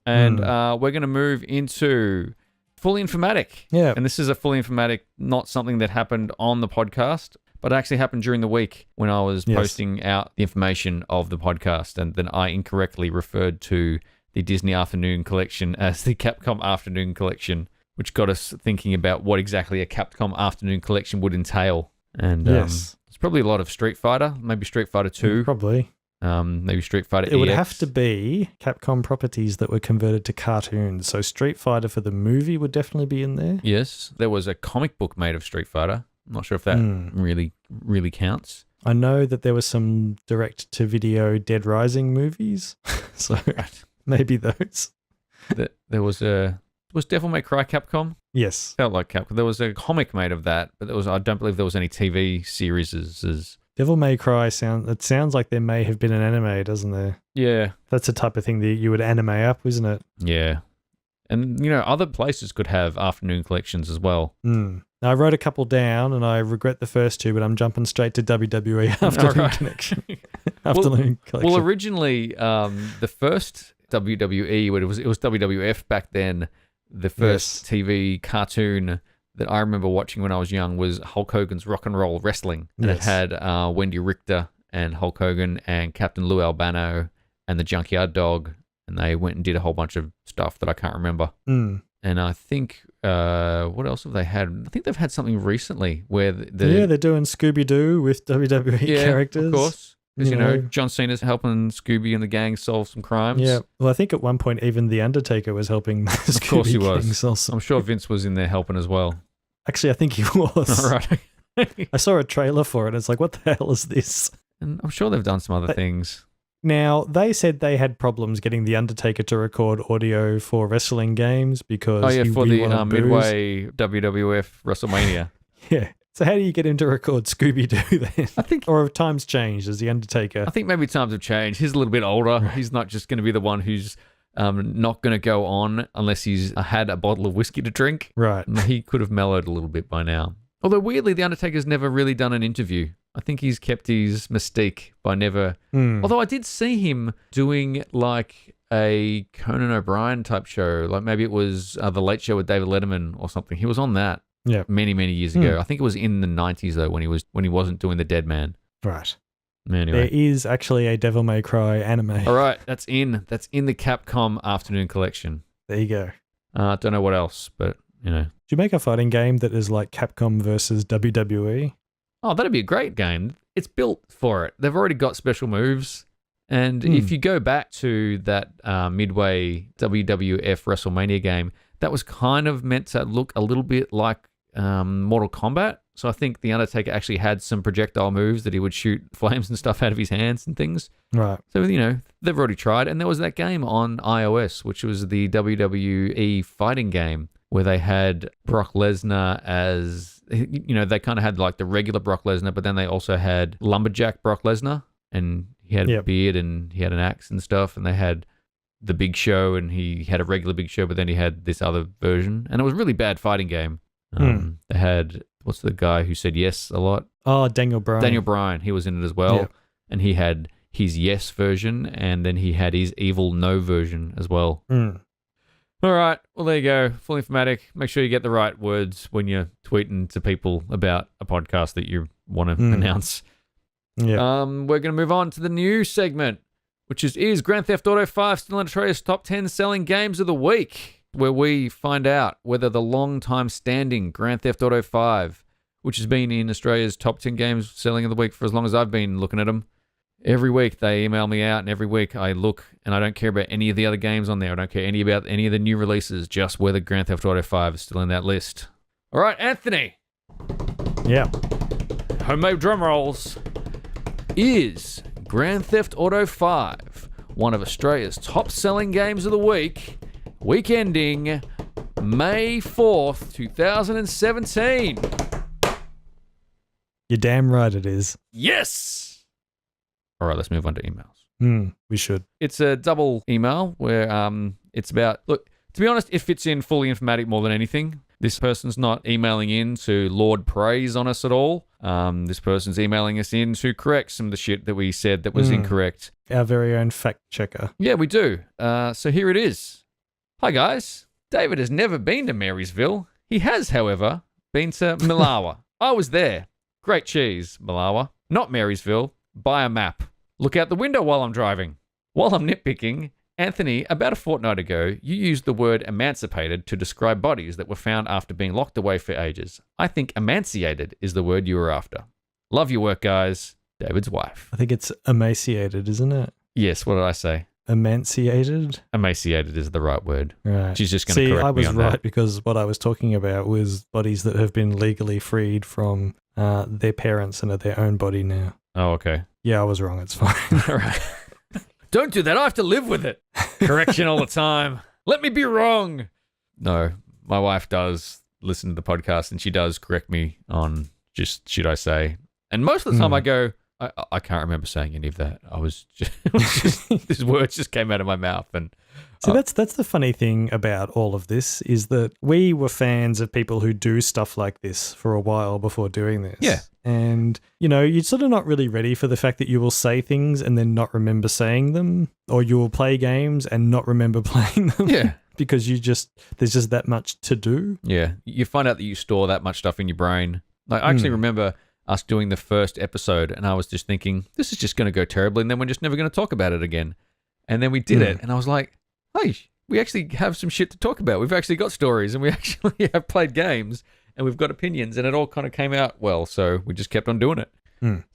And we're going to move into Fully Informatic. Yeah. And this is a Fully Informatic, not something that happened on the podcast, but it actually happened during the week when I was posting out the information of the podcast, and then I incorrectly referred to the Disney Afternoon Collection as the Capcom Afternoon Collection, which got us thinking about what exactly a Capcom Afternoon Collection would entail. And it's probably a lot of Street Fighter, maybe Street Fighter 2. Probably. Maybe Street Fighter EX. It would have to be Capcom properties that were converted to cartoons. So Street Fighter for the movie would definitely be in there. Yes. There was a comic book made of Street Fighter. I'm not sure if that really counts. I know that there was some direct-to-video Dead Rising movies. So maybe those. There was Devil May Cry Capcom? Yes. Felt like Capcom. There was a comic made of that, but I don't believe there was any TV series. Devil May Cry sounds like there may have been an anime, doesn't there? Yeah. That's the type of thing that you would anime up, isn't it? Yeah. And, you know, other places could have afternoon collections as well. Now, I wrote a couple down, and I regret the first two, but I'm jumping straight to WWE Afternoon Connection. Afternoon Collection. Well, originally, the first WWE, it was WWF back then, the first TV cartoon that I remember watching when I was young was Hulk Hogan's Rock and Roll Wrestling. And it had Wendy Richter and Hulk Hogan and Captain Lou Albano and the Junkyard Dog. And they went and did a whole bunch of stuff that I can't remember. And I think, what else have they had? I think they've had something recently where they're doing Scooby-Doo with WWE characters. Of course. Because, you know, John Cena's helping Scooby and the gang solve some crimes. Yeah. Well, I think at one point even The Undertaker was helping the Scooby Of course he gang was. solve some I'm sure Vince was in there helping as well. Actually, I think he was. All right. I saw a trailer for it. It's like, what the hell is this? And I'm sure they've done some other things. Now, they said they had problems getting The Undertaker to record audio for wrestling games because for the Midway WWF WrestleMania. Yeah. So how do you get him to record Scooby-Doo then? I think... Or have times changed as The Undertaker? I think maybe times have changed. He's a little bit older. He's not just going to be the one who's not going to go on unless he's had a bottle of whiskey to drink. Right. He could have mellowed a little bit by now. Although weirdly, The Undertaker's never really done an interview. I think he's kept his mystique by never... Although I did see him doing like a Conan O'Brien type show. Like maybe it was The Late Show with David Letterman or something. He was on that many, many years ago. I think it was in the 90s though when he wasn't doing the Dead Man. Right. Anyway. There is actually a Devil May Cry anime. All right, that's in the Capcom Afternoon Collection. There you go. Don't know what else, but you know. Do you make a fighting game that is like Capcom versus WWE? Oh, that'd be a great game. It's built for it. They've already got special moves. And if you go back to that Midway WWF WrestleMania game, that was kind of meant to look a little bit like Mortal Kombat. So I think The Undertaker actually had some projectile moves that he would shoot flames and stuff out of his hands and things. Right. So, they've already tried. And there was that game on iOS, which was the WWE fighting game, where they had Brock Lesnar as, they kind of had like the regular Brock Lesnar, but then they also had Lumberjack Brock Lesnar, and he had a beard and he had an axe and stuff, and they had the Big Show, and he had a regular Big Show, but then he had this other version, and it was a really bad fighting game. They had, what's the guy who said yes a lot? Oh, Daniel Bryan. Daniel Bryan, he was in it as well, and he had his yes version, and then he had his evil no version as well. All right, well, there you go. Full Informatic. Make sure you get the right words when you're tweeting to people about a podcast that you want to announce. Yeah. We're going to move on to the new segment, which is Grand Theft Auto 5 still in Australia's top 10 selling games of the week, where we find out whether the long-time standing Grand Theft Auto 5, which has been in Australia's top 10 games selling of the week for as long as I've been looking at them. Every week they email me out, and every week I look, and I don't care about any of the other games on there. I don't care about any of the new releases, just whether Grand Theft Auto 5 is still in that list. All right, Anthony. Yeah. Homemade drum rolls. Is Grand Theft Auto 5 one of Australia's top-selling games of the week ending May 4th, 2017? You're damn right it is. Yes! All right, let's move on to emails. We should. It's a double email where it's about, look, to be honest, it fits in Fully Informatic more than anything. This person's not emailing in to Lord Praise on us at all. This person's emailing us in to correct some of the shit that we said that was incorrect. Our very own fact checker. Yeah, we do. So here it is. Hi, guys. David has never been to Marysville. He has, however, been to Malawa. I was there. Great cheese, Malawa. Not Marysville. Buy a map. Look out the window while I'm driving. While I'm nitpicking, Anthony, about a fortnight ago, you used the word emancipated to describe bodies that were found after being locked away for ages. I think emaciated is the word you were after. Love your work, guys. David's wife. I think it's emaciated, isn't it? Yes, what did I say? Emaciated? Emaciated is the right word. Right. She's just going to correct me on that. See, I was right because what I was talking about was bodies that have been legally freed from their parents and are their own body now. Oh, okay. Yeah, I was wrong. It's fine. All right. Don't do that. I have to live with it. Correction all the time. Let me be wrong. No, my wife does listen to the podcast and she does correct me on just should I say. And most of the time I go, I can't remember saying any of that. I was just, these words just came out of my mouth. And so that's the funny thing about all of this is that we were fans of people who do stuff like this for a while before doing this. Yeah. And, you're sort of not really ready for the fact that you will say things and then not remember saying them, or you will play games and not remember playing them. Yeah. Because there's just that much to do. Yeah. You find out that you store that much stuff in your brain. Like, I actually remember us doing the first episode and I was just thinking, this is just going to go terribly and then we're just never going to talk about it again. And then we did it and I was like, hey, we actually have some shit to talk about. We've actually got stories and we actually have played games and we've got opinions and it all kind of came out well. So we just kept on doing it.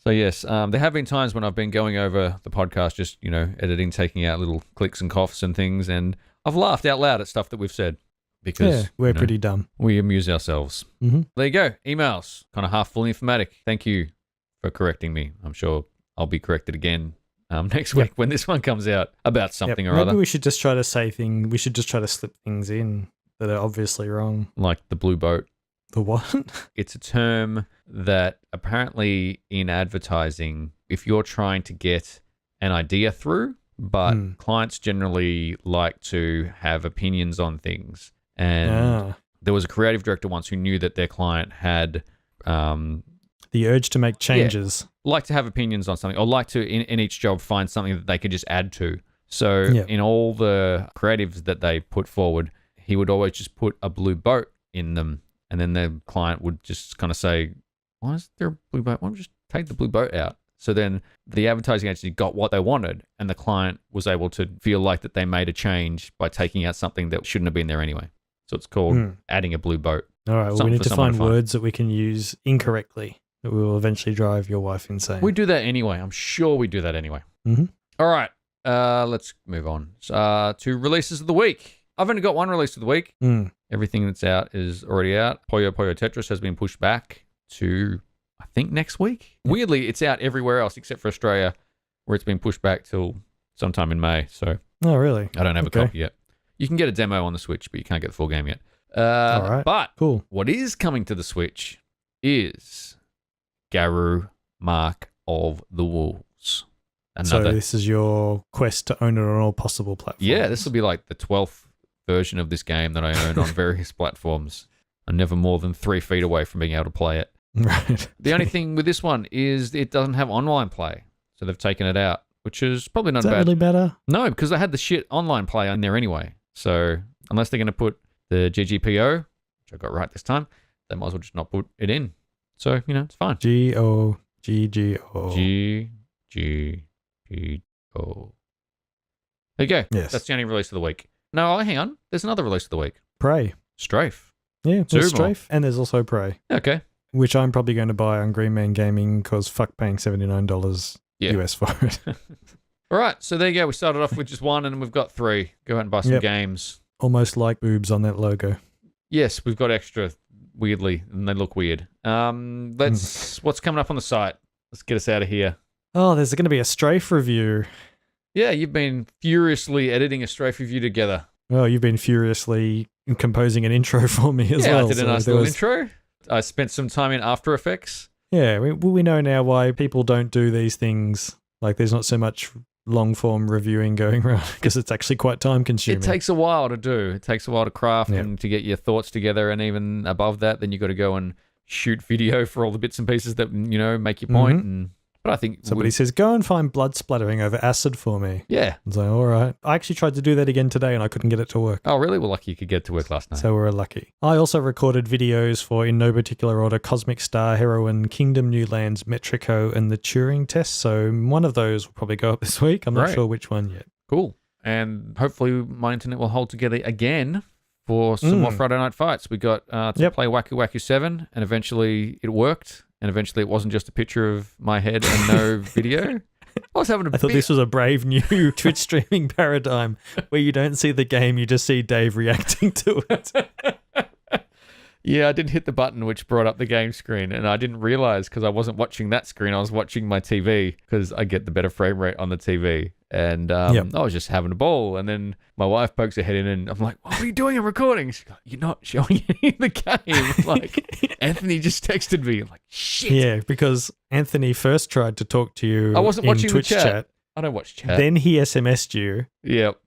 So yes, there have been times when I've been going over the podcast, just, editing, taking out little clicks and coughs and things. And I've laughed out loud at stuff that we've said because we're pretty dumb. We amuse ourselves. There you go. Emails, kind of half Fully Informatic. Thank you for correcting me. I'm sure I'll be corrected again next week when this one comes out about something or other. Maybe we should just try to we should just try to slip things in that are obviously wrong. Like the blue boat. The what? It's a term that apparently in advertising, if you're trying to get an idea through, but clients generally like to have opinions on things. And there was a creative director once who knew that their client had the urge to make changes. Like to have opinions on something, or like to, in each job, find something that they could just add to. So in all the creatives that they put forward, he would always just put a blue boat in them. And then the client would just kind of say, why is there a blue boat? Why don't we just take the blue boat out? So then the advertising agency got what they wanted, and the client was able to feel like that they made a change by taking out something that shouldn't have been there anyway. So it's called adding a blue boat. All right, well, we need to find words that we can use incorrectly that will eventually drive your wife insane. We do that anyway. I'm sure we do that anyway. All right, let's move on to releases of the week. I've only got one release of the week. Mm. Everything that's out is already out. Puyo Puyo Tetris has been pushed back to, I think, next week. Weirdly, it's out everywhere else except for Australia, where it's been pushed back till sometime in May. So, oh, really? I don't have a copy yet. You can get a demo on the Switch, but you can't get the full game yet. All right. But cool. What is coming to the Switch is Garou Mark of the Wolves. So this is your quest to own it on all possible platforms. Yeah, this will be like the 12th version of this game that I own on various platforms. I'm never more than 3 feet away from being able to play it. Right. The only thing with this one is it doesn't have online play. So they've taken it out, which is probably not bad. Is that really better? No, because they had the shit online play on there anyway. So unless they're going to put the GGPO, which I got right this time, they might as well just not put it in. So, it's fine. GOGGO. GGPO. There you go. Yes. That's the only release of the week. No, hang on. There's another release of the week. Prey. Strafe. Yeah, there's Strafe. And there's also Prey. Okay. Which I'm probably going to buy on Green Man Gaming because fuck paying $79 US for it. All right. So there you go. We started off with just one and we've got 3. Go out and buy some games. Almost like boobs on that logo. Yes, we've got extra weirdly and they look weird. What's coming up on the site? Let's get us out of here. Oh, there's going to be a Strafe review. Yeah, you've been furiously editing a Strafe review together. Oh, you've been furiously composing an intro for me as well. Yeah, I did a nice little intro. I spent some time in After Effects. Yeah, we know now why people don't do these things. Like, there's not so much long-form reviewing going around because it's actually quite time-consuming. It takes a while to do. It takes a while to craft and to get your thoughts together. And even above that, then you got to go and shoot video for all the bits and pieces that, make your point. But I think somebody says, go and find blood splattering over acid for me. Yeah. I was like, all right. I actually tried to do that again today and I couldn't get it to work. Oh, really? Well, lucky you could get it to work last night. So we're lucky. I also recorded videos for, in no particular order, Cosmic Star, Heroine, Kingdom New Lands, Metrico, and the Turing test. So one of those will probably go up this week. I'm not sure which one yet. Cool. And hopefully my internet will hold together again for some more Friday Night Fights. We got to play Waku Waku 7 and eventually it worked. And eventually it wasn't just a picture of my head and no video. I thought this was a brave new Twitch streaming paradigm where you don't see the game, you just see Dave reacting to it. Yeah, I didn't hit the button which brought up the game screen, and I didn't realize because I wasn't watching that screen. I was watching my TV because I get the better frame rate on the TV. And I was just having a ball. And then my wife pokes her head in and I'm like, what are you doing? I'm recording. She's like, you're not showing any of the game. I'm like, Anthony just texted me. I'm like, shit. Yeah, because Anthony first tried to talk to you I wasn't watching Twitch the chat. I don't watch chat. Then he SMS'd you. Yep.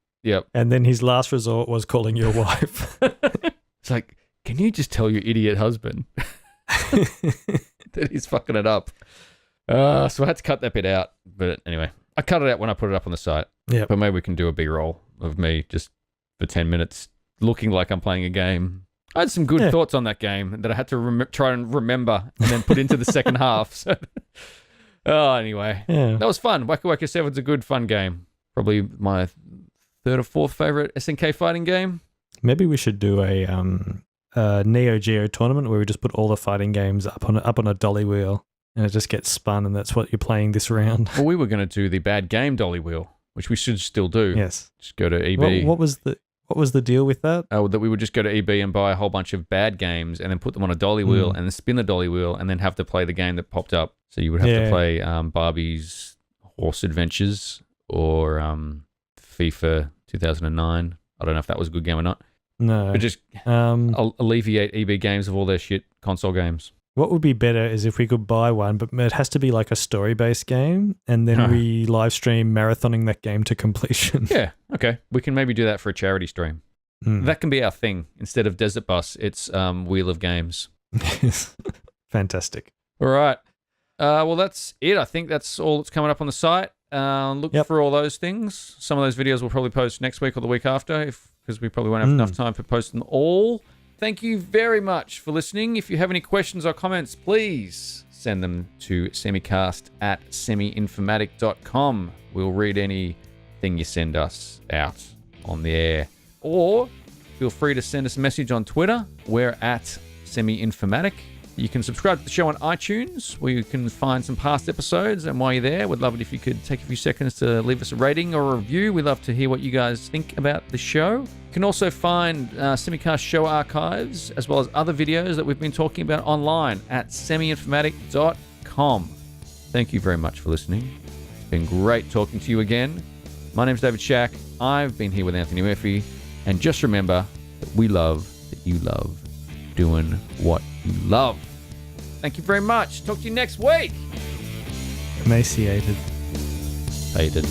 And then his last resort was calling your wife. It's like, can you just tell your idiot husband that he's fucking it up? So I had to cut that bit out. But anyway, I cut it out when I put it up on the site. Yeah. But maybe we can do a B-roll of me just for 10 minutes looking like I'm playing a game. I had some good thoughts on that game that I had to try and remember and then put into the second half. So, anyway. Yeah. That was fun. Waku Waku 7's a good, fun game. Probably my 3rd or 4th favorite SNK fighting game. Maybe we should do a Neo Geo tournament where we just put all the fighting games up on a dolly wheel. And it just gets spun, and that's what you're playing this round. Well, we were going to do the bad game dolly wheel, which we should still do. Yes. Just go to EB. What was the deal with that? Oh, that we would just go to EB and buy a whole bunch of bad games, and then put them on a dolly wheel, and then spin the dolly wheel, and then have to play the game that popped up. So you would have to play Barbie's Horse Adventures or FIFA 2009. I don't know if that was a good game or not. No. But just alleviate EB games of all their shit console games. What would be better is if we could buy one, but it has to be like a story-based game, and then we live stream marathoning that game to completion. Yeah, okay. We can maybe do that for a charity stream. That can be our thing. Instead of Desert Bus, it's Wheel of Games. Fantastic. All right. Well, that's it. I think that's all that's coming up on the site. Look for all those things. Some of those videos we'll probably post next week or the week after because we probably won't have enough time to post them all. Thank you very much for listening. If you have any questions or comments, please send them to semicast@semi-informatic.com. We'll read anything you send us out on the air. Or feel free to send us a message on Twitter. We're at Semi-Informatic. You can subscribe to the show on iTunes, where you can find some past episodes. And while you're there, we'd love it if you could take a few seconds to leave us a rating or a review. We'd love to hear what you guys think about the show. You can also find Semicast show archives, as well as other videos that we've been talking about online at semioinformatic.com. Thank you very much for listening. It's been great talking to you again. My name's David Shack. I've been here with Anthony Murphy. And just remember that we love that you love doing what you love. Thank you very much. Talk to you next week. Emaciated. Faded.